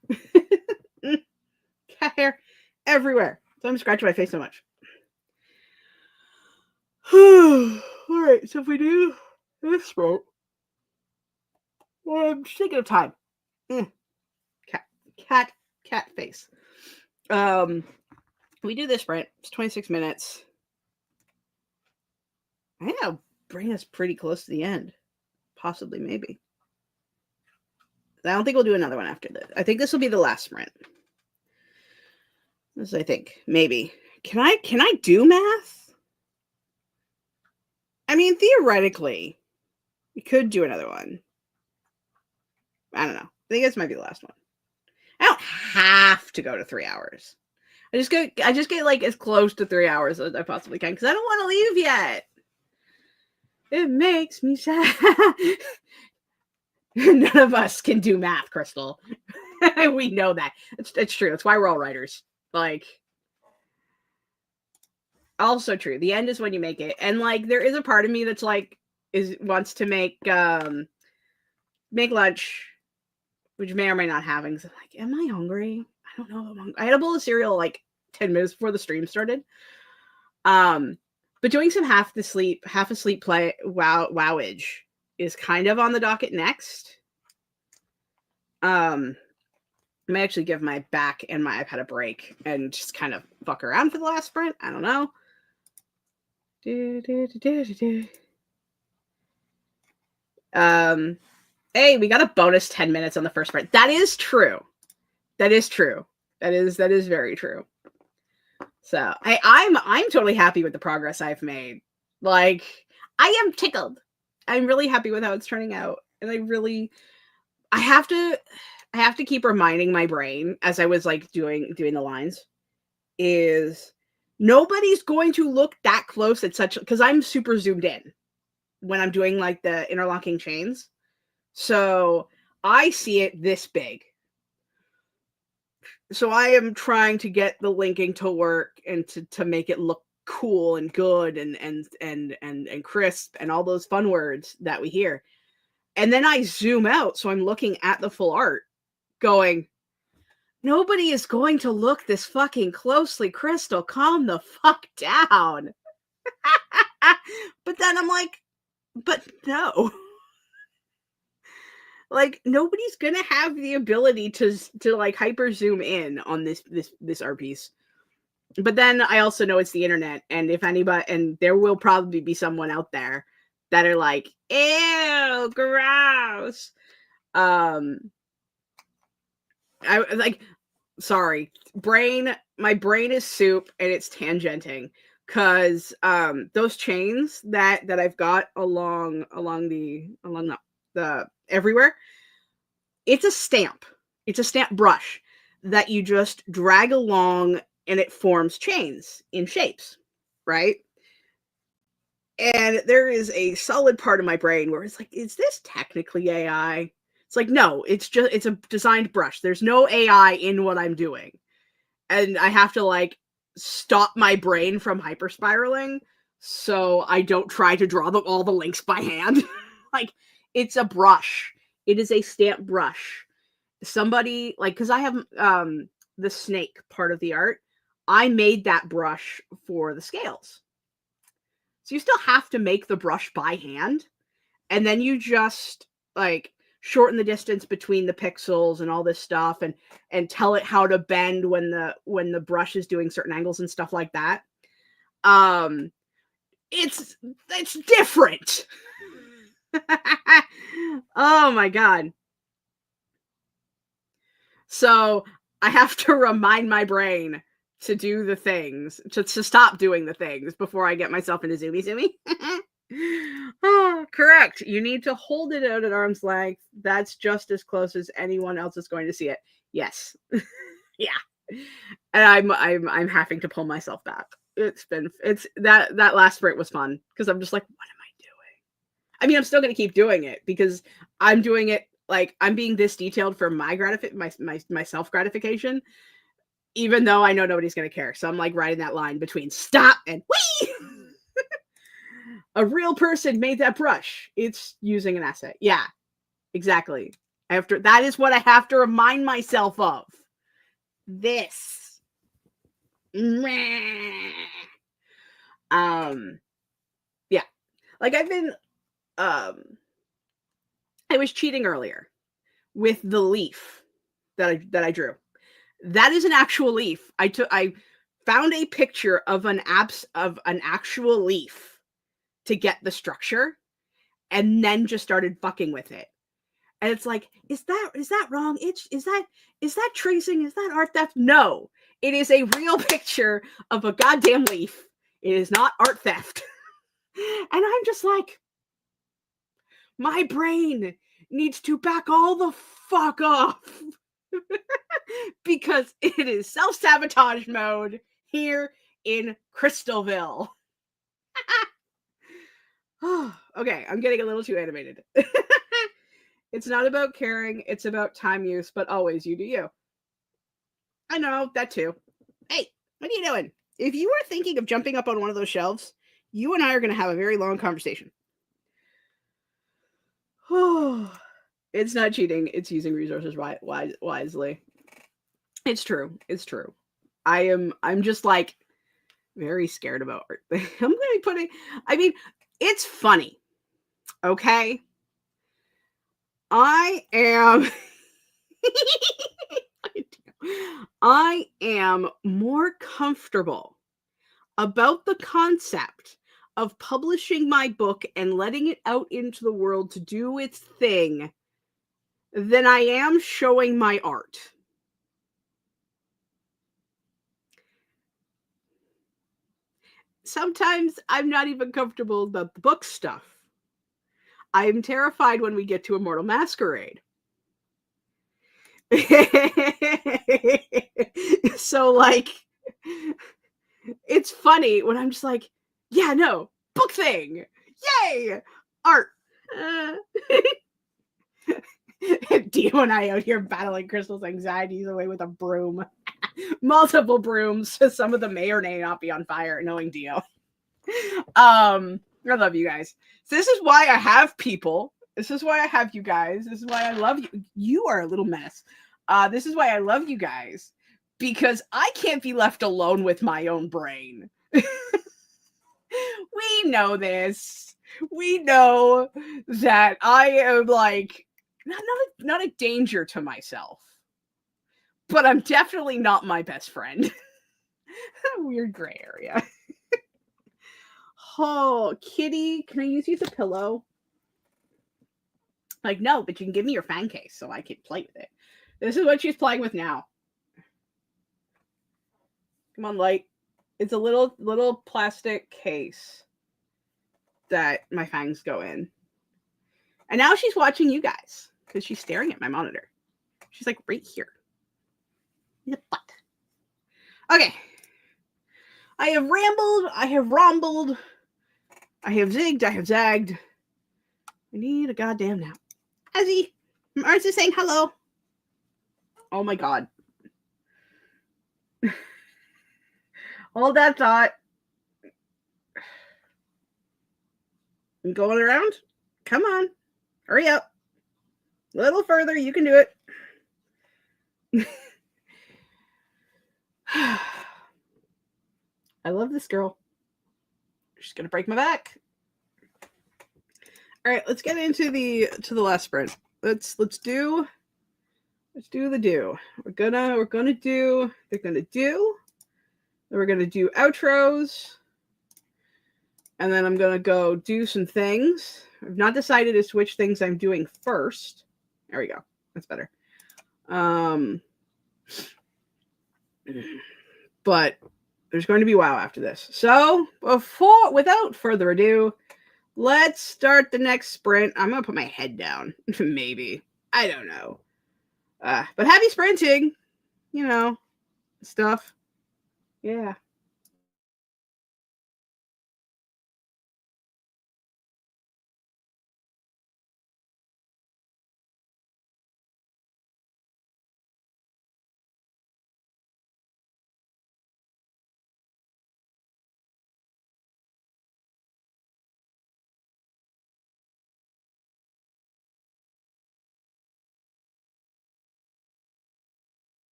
Cat hair everywhere. So I'm scratching my face so much. All right, so if we do this sprint, well, I'm just thinking of time. Cat face. We do this sprint. It's 26 minutes. I think that'll bring us pretty close to the end. Possibly, maybe. I don't think we'll do another one after this. I think this will be the last sprint. This, I think, maybe. Can I do math? I mean, theoretically, we could do another one. I don't know. I think this might be the last one. I don't have to go to 3 hours. I just get like as close to 3 hours as I possibly can because I don't want to leave yet. It makes me sad. None of us can do math, Crystal. We know that. It's true. That's why we're all writers. Like, also true. The end is when you make it. And like, there is a part of me that's like, wants to make lunch, which may or may not having. So like, am I hungry? I don't know if I'm hungry. I had a bowl of cereal like 10 minutes before the stream started. But doing some half asleep play wowage is kind of on the docket next. I may actually give my back and my iPad a break and just kind of fuck around for the last sprint. I don't know. Hey, we got a bonus 10 minutes on the first sprint. That is true. That is true. That is very true. So I'm totally happy with the progress I've made. Like, I am tickled. I'm really happy with how it's turning out. And I have to I have to keep reminding my brain as I was like doing the lines is nobody's going to look that close at such because I'm super zoomed in when I'm doing like the interlocking chains. So I see it this big. So I am trying to get the linking to work and to make it look cool and good and crisp and all those fun words that we hear. And then I zoom out, so I'm looking at the full art, going, nobody is going to look this fucking closely, Crystal. Calm the fuck down. But then I'm like, but no. Like nobody's gonna have the ability to like hyper zoom in on this art piece. But then I also know it's the internet, and if anybody, and there will probably be someone out there that are like, ew, gross. I like, sorry, my brain is soup and it's tangenting because those chains that I've got along the everywhere, it's a stamp brush that you just drag along and it forms chains in shapes, right? And there is a solid part of my brain where it's like, is this technically AI? It's like, no, it's a designed brush. There's no AI in what I'm doing. And I have to like stop my brain from hyper spiraling so I don't try to draw all the links by hand. Like, it's a brush. It is a stamp brush. Somebody, like, because I have the snake part of the art, I made that brush for the scales. So you still have to make the brush by hand, and then you just like shorten the distance between the pixels and all this stuff, and tell it how to bend when the brush is doing certain angles and stuff like that. It's different. Oh my god. So I have to remind my brain to do the things, to stop doing the things before I get myself into zoomy. Oh, correct. You need to hold it out at arm's length. That's just as close as anyone else is going to see it. Yes. Yeah. And I'm having to pull myself back. It's that last sprint was fun because I'm just like, what am I doing? I mean, I'm still going to keep doing it because I'm doing it like I'm being this detailed for my self gratification, even though I know nobody's going to care. So I'm like riding that line between stop and wee. A real person made that brush. It's using an asset. Yeah, exactly. That is what I have to remind myself of. This. Yeah. Like I've been I was cheating earlier with the leaf that I drew. That is an actual leaf. I found a picture of an actual leaf to get the structure, and then just started fucking with it. And it's like, is that wrong? Is that tracing? Is that art theft? No, it is a real picture of a goddamn leaf. It is not art theft. And I'm just like, my brain needs to back all the fuck off. Because it is self-sabotage mode here in Crystalville. Okay, I'm getting a little too animated. It's not about caring, it's about time use, but always you do you. I know, that too. Hey, what are you doing? If you are thinking of jumping up on one of those shelves, you and I are going to have a very long conversation. It's not cheating, it's using resources wisely. It's true. It's true. I'm just like very scared about art. I'm going to be putting, I mean, it's funny. Okay? I am I am more comfortable about the concept of publishing my book and letting it out into the world to do its thing than I am showing my art. Sometimes I'm not even comfortable about the book stuff. I am terrified when we get to Immortal Masquerade. So, like, it's funny when I'm just like, "Yeah, no, book thing. Yay! Art." Uh, Dio and I out here battling Crystal's anxieties away with a broom. Multiple brooms. Some of them may or may not be on fire, knowing Dio. I love you guys. So this is why I have people. This is why I have you guys. This is why I love you. You are a little mess. This is why I love you guys. Because I can't be left alone with my own brain. We know this. We know that I am like not a danger to myself. But I'm definitely not my best friend. Weird gray area. Oh, kitty, can I use you as a pillow? Like, no, but you can give me your fan case so I can play with it. This is what she's playing with now. Come on, Light. It's a little plastic case that my fangs go in. And now she's watching you guys because she's staring at my monitor. She's like right here. In the butt. Okay. I have rambled. I have rombled. I have zigged. I have zagged. I need a goddamn nap. Ezzy, Martha saying hello. Oh my god. Hold that thought. I'm going around? Come on. Hurry up. A little further. You can do it. I love this girl. She's gonna break my back. All right, let's get into the last sprint. Let's do the do. We're gonna do. They're gonna do. Then we're gonna do outros, and then I'm gonna go do some things. I've not decided as to which things I'm doing first. There we go. That's better. But there's going to be WoW after this. So without further ado, let's start the next sprint. I'm gonna put my head down. Maybe. I don't know. But happy sprinting. You know, stuff. Yeah.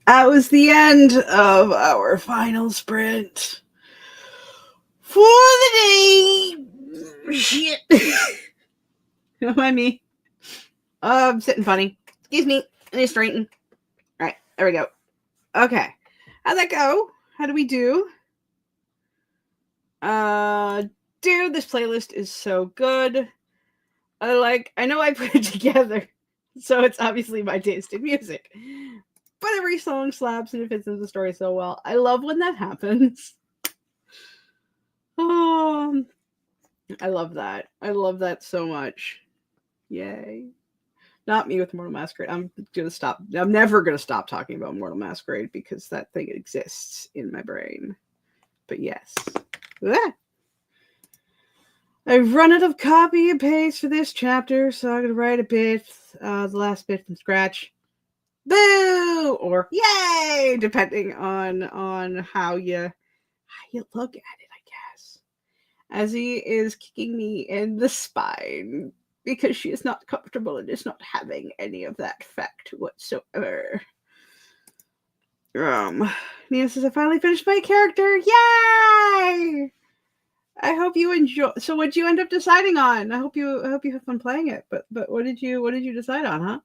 That was the end of our final sprint for the day. Shit. Don't mind me. I'm sitting funny. Excuse me. I need to straighten. All right, there we go. Okay. How'd that go? How do we do? Dude, this playlist is so good. I know I put it together, so it's obviously my taste in music. But every song slaps and it fits into the story so well. I love when that happens. I love that. I love that so much. Yay. Not me with Mortal Masquerade. I'm never gonna stop talking about Mortal Masquerade because that thing exists in my brain. But yes. Ah. I've run out of copy and paste for this chapter, so I'm gonna write a bit, the last bit from scratch. Boo or yay, depending on how you look at it, I guess. Azzy is kicking me in the spine because she is not comfortable and is not having any of that fact whatsoever. Nina says I finally finished my character. Yay! I hope you enjoy. So, what'd you end up deciding on? I hope you have fun playing it. But what did you decide on, huh?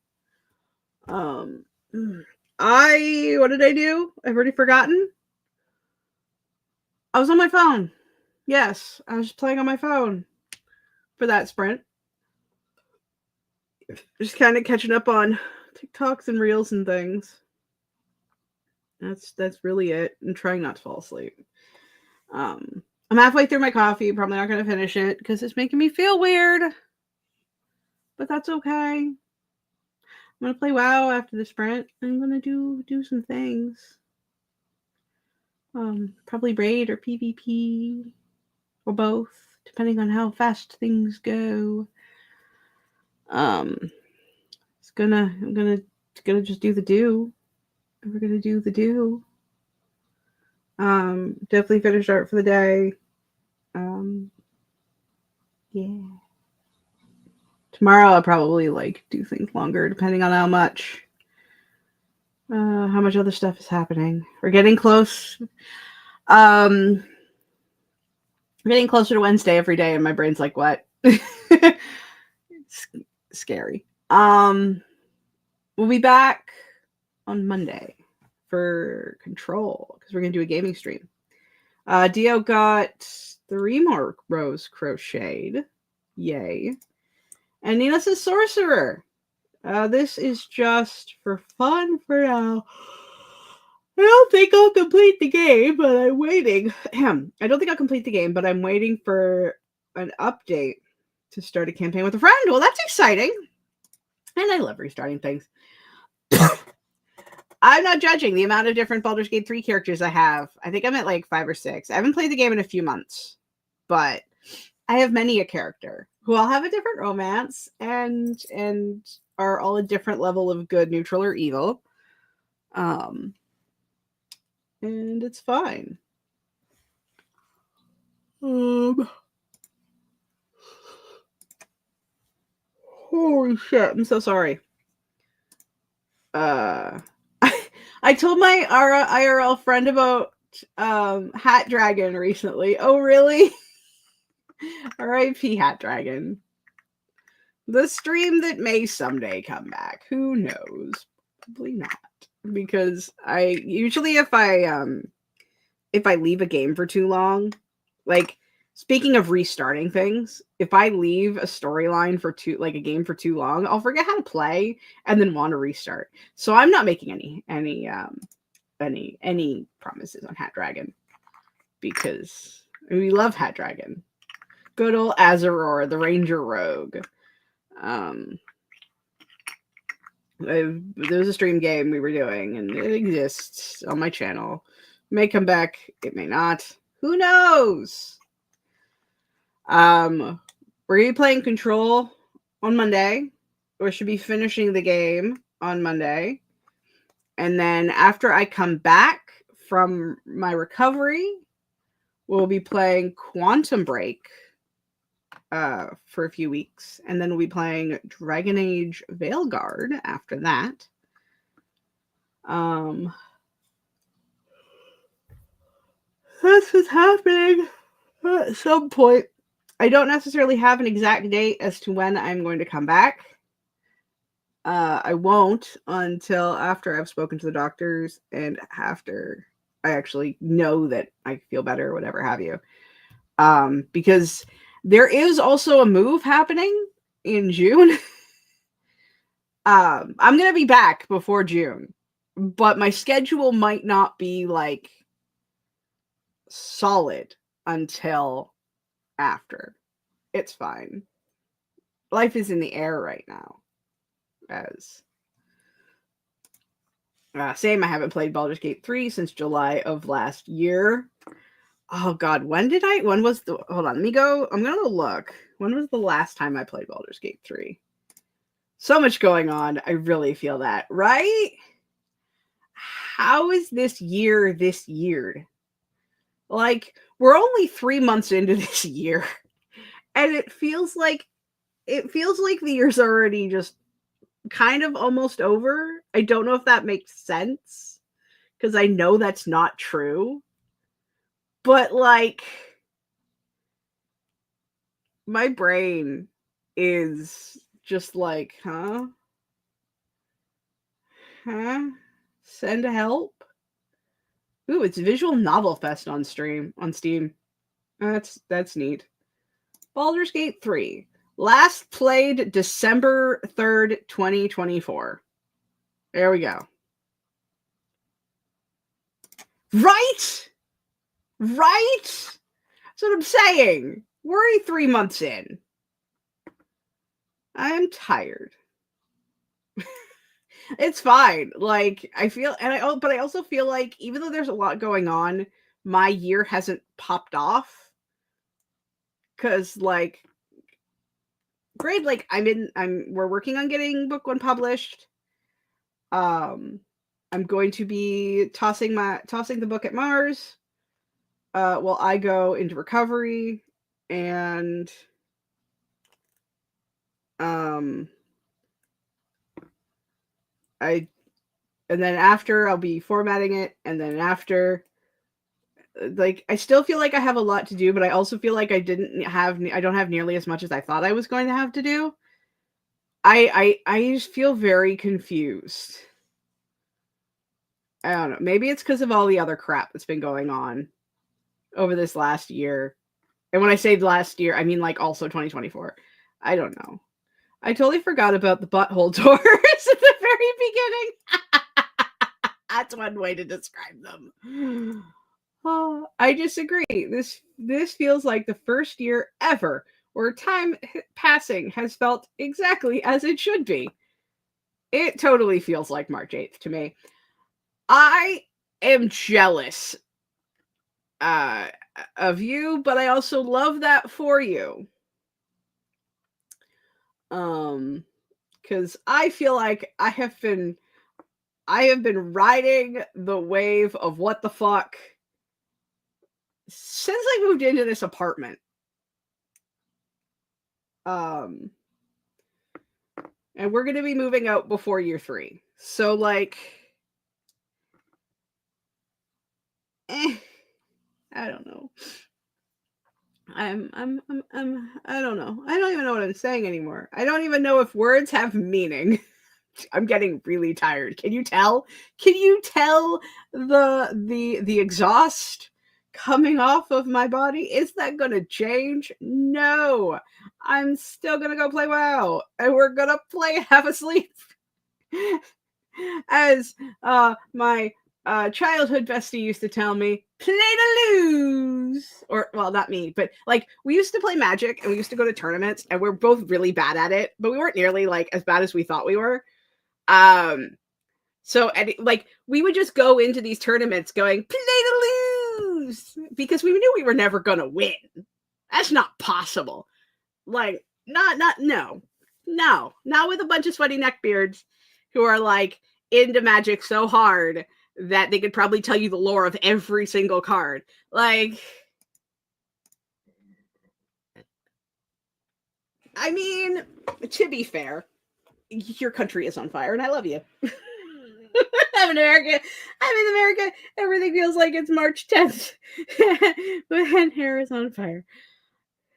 What did I do? I've already forgotten. I was on my phone. Yes, I was playing on my phone for that sprint. Just kind of catching up on TikToks and reels and things. That's really it. And trying not to fall asleep. I'm halfway through my coffee. Probably not going to finish it because it's making me feel weird. But that's okay. I'm gonna play WoW after the sprint. I'm gonna do some things. Probably raid or PvP or both, depending on how fast things go. I'm gonna just do the do. We're gonna do the do. Definitely finished art for the day. Yeah. Tomorrow I'll probably do things longer, depending on how much other stuff is happening. We're getting close. I'm getting closer to Wednesday every day, and my brain's like, what? It's scary. We'll be back on Monday for Control because we're gonna do a gaming stream. Dio got 3 more rows crocheted. Yay. And Nina's a sorcerer. This is just for fun for now. I don't think I'll complete the game, but I'm waiting. I don't think I'll complete the game, but I'm waiting for an update to start a campaign with a friend. Well, that's exciting. And I love restarting things. I'm not judging the amount of different Baldur's Gate 3 characters I have. I think I'm at 5 or 6. I haven't played the game in a few months, but I have many a character who all have a different romance and are all a different level of good, neutral, or evil. And it's fine. Holy shit, I'm so sorry. I told my IRL friend about Hat Dragon recently. Oh, really? R.I.P. Hat Dragon. The stream that may someday come back. Who knows? Probably not. Because I usually if I leave a game for too long, speaking of restarting things, if I leave a storyline for a game for too long, I'll forget how to play and then want to restart. So I'm not making any promises on Hat Dragon because we love Hat Dragon. Good old Azeror, the Ranger Rogue. There was a stream game we were doing, and it exists on my channel. It may come back, it may not. Who knows? We're gonna be playing Control on Monday. We should be finishing the game on Monday. And then after I come back from my recovery, we'll be playing Quantum Break for a few weeks. And then we'll be playing Dragon Age Veilguard after that. That's what's happening at some point. I don't necessarily have an exact date as to when I'm going to come back. I won't until after I've spoken to the doctors and after I actually know that I feel better or whatever have you. Because there is also a move happening in June. I'm gonna be back before June, but my schedule might not be like solid until after. It's fine. Life is in the air right now. As same, I haven't played Baldur's Gate 3 since July of last year. Oh god, when was the hold on, let me go. I'm gonna look. When was the last time I played Baldur's Gate 3? So much going on. I really feel that, right? How is this year this year? Like, we're only 3 months into this year, and it feels like the year's already just kind of almost over. I don't know if that makes sense, because I know that's not true. But, like, my brain is just like, huh? Huh? Send help? Ooh, it's Visual Novel Fest on Steam. That's neat. Baldur's Gate 3. Last played December 3rd, 2024. There we go. Right? Right? That's what I'm saying. We're already 3 months in. I'm tired. It's fine. Like, I feel, but I also feel like even though there's a lot going on, my year hasn't popped off. Cause like, great, like we're working on getting book 1 published. I'm going to be tossing the book at Mars. While I go into recovery, and and then after I'll be formatting it, and then after, like, I still feel like I have a lot to do, but I also feel like I don't have nearly as much as I thought I was going to have to do. I just feel very confused. I don't know. Maybe it's because of all the other crap that's been going on over this last year. And when I say last year, I mean like also 2024. I don't know. I totally forgot about the butthole doors at the very beginning. That's one way to describe them. Oh, I disagree. This feels like the first year ever where time passing has felt exactly as it should be. It totally feels like March 8th to me. I am jealous of you, but I also love that for you. Because I feel like I have been riding the wave of what the fuck since I moved into this apartment. And we're gonna be moving out before year 3. So like, I don't know. I don't know. I don't even know what I'm saying anymore. I don't even know if words have meaning. I'm getting really tired. Can you tell? Can you tell the exhaust coming off of my body? Is that gonna change? No. I'm still gonna go play WoW, and we're gonna play Half Asleep. As my childhood bestie used to tell me, play to lose. Or, well, not me, but like, we used to play Magic and we used to go to tournaments, and we're both really bad at it, but we weren't nearly like as bad as we thought we were. So, and like, we would just go into these tournaments going, play to lose, because we knew we were never gonna win. That's not possible. Like, no, not with a bunch of sweaty neckbeards who are like into Magic so hard that they could probably tell you the lore of every single card. Like, I mean, to be fair, your country is on fire and I love you. I'm in America. I'm in America. Everything feels like it's March 10th. When hair is on fire.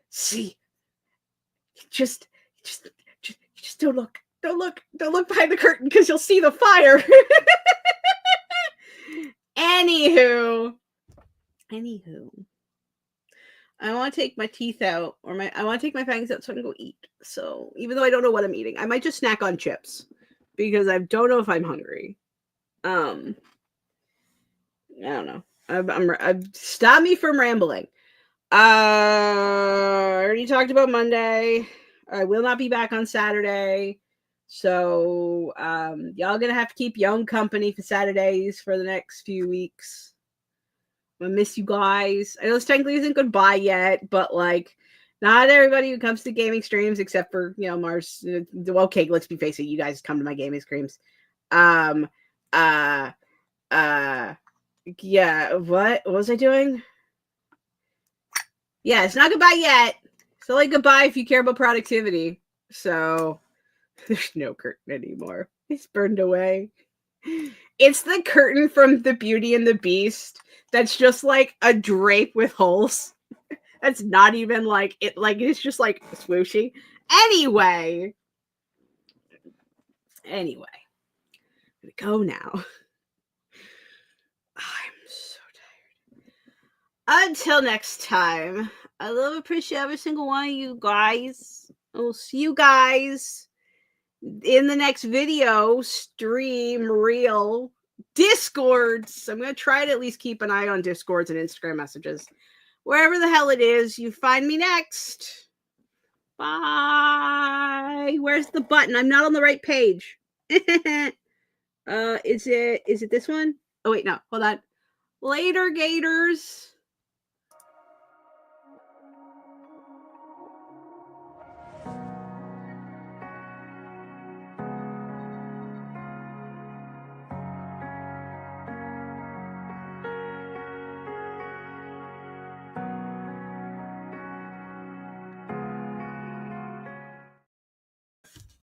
See, just don't look. Don't look behind the curtain because you'll see the fire. Anywho, I want to take my teeth out, or I want to take my fangs out so I can go eat. So even though I don't know what I'm eating, I might just snack on chips because I don't know if I'm hungry. I don't know. I'm stop me from rambling. I already talked about Monday. I will not be back on Saturday. So y'all gonna have to keep your own company for Saturdays for the next few weeks. I miss you guys. I know this technically isn't goodbye yet, but like not everybody who comes to gaming streams, except for Mars. Okay, let's be face it, you guys come to my gaming streams. Yeah, what was I doing? Yeah, it's not goodbye yet. It's only goodbye if you care about productivity. So there's no curtain anymore. It's burned away. It's the curtain from the Beauty and the Beast that's just like a drape with holes. That's not even like it, like it's just like swooshy. Anyway, I'm gonna go now. I'm so tired. Until next time, I love appreciate every single one of you guys. I'll see you guys in the next video, stream, reel, Discords. I'm going to try to at least keep an eye on Discords and Instagram messages. Wherever the hell it is, you find me next. Bye. Where's the button? I'm not on the right page. Is it this one? Oh, wait, no. Hold on. Later, Gators.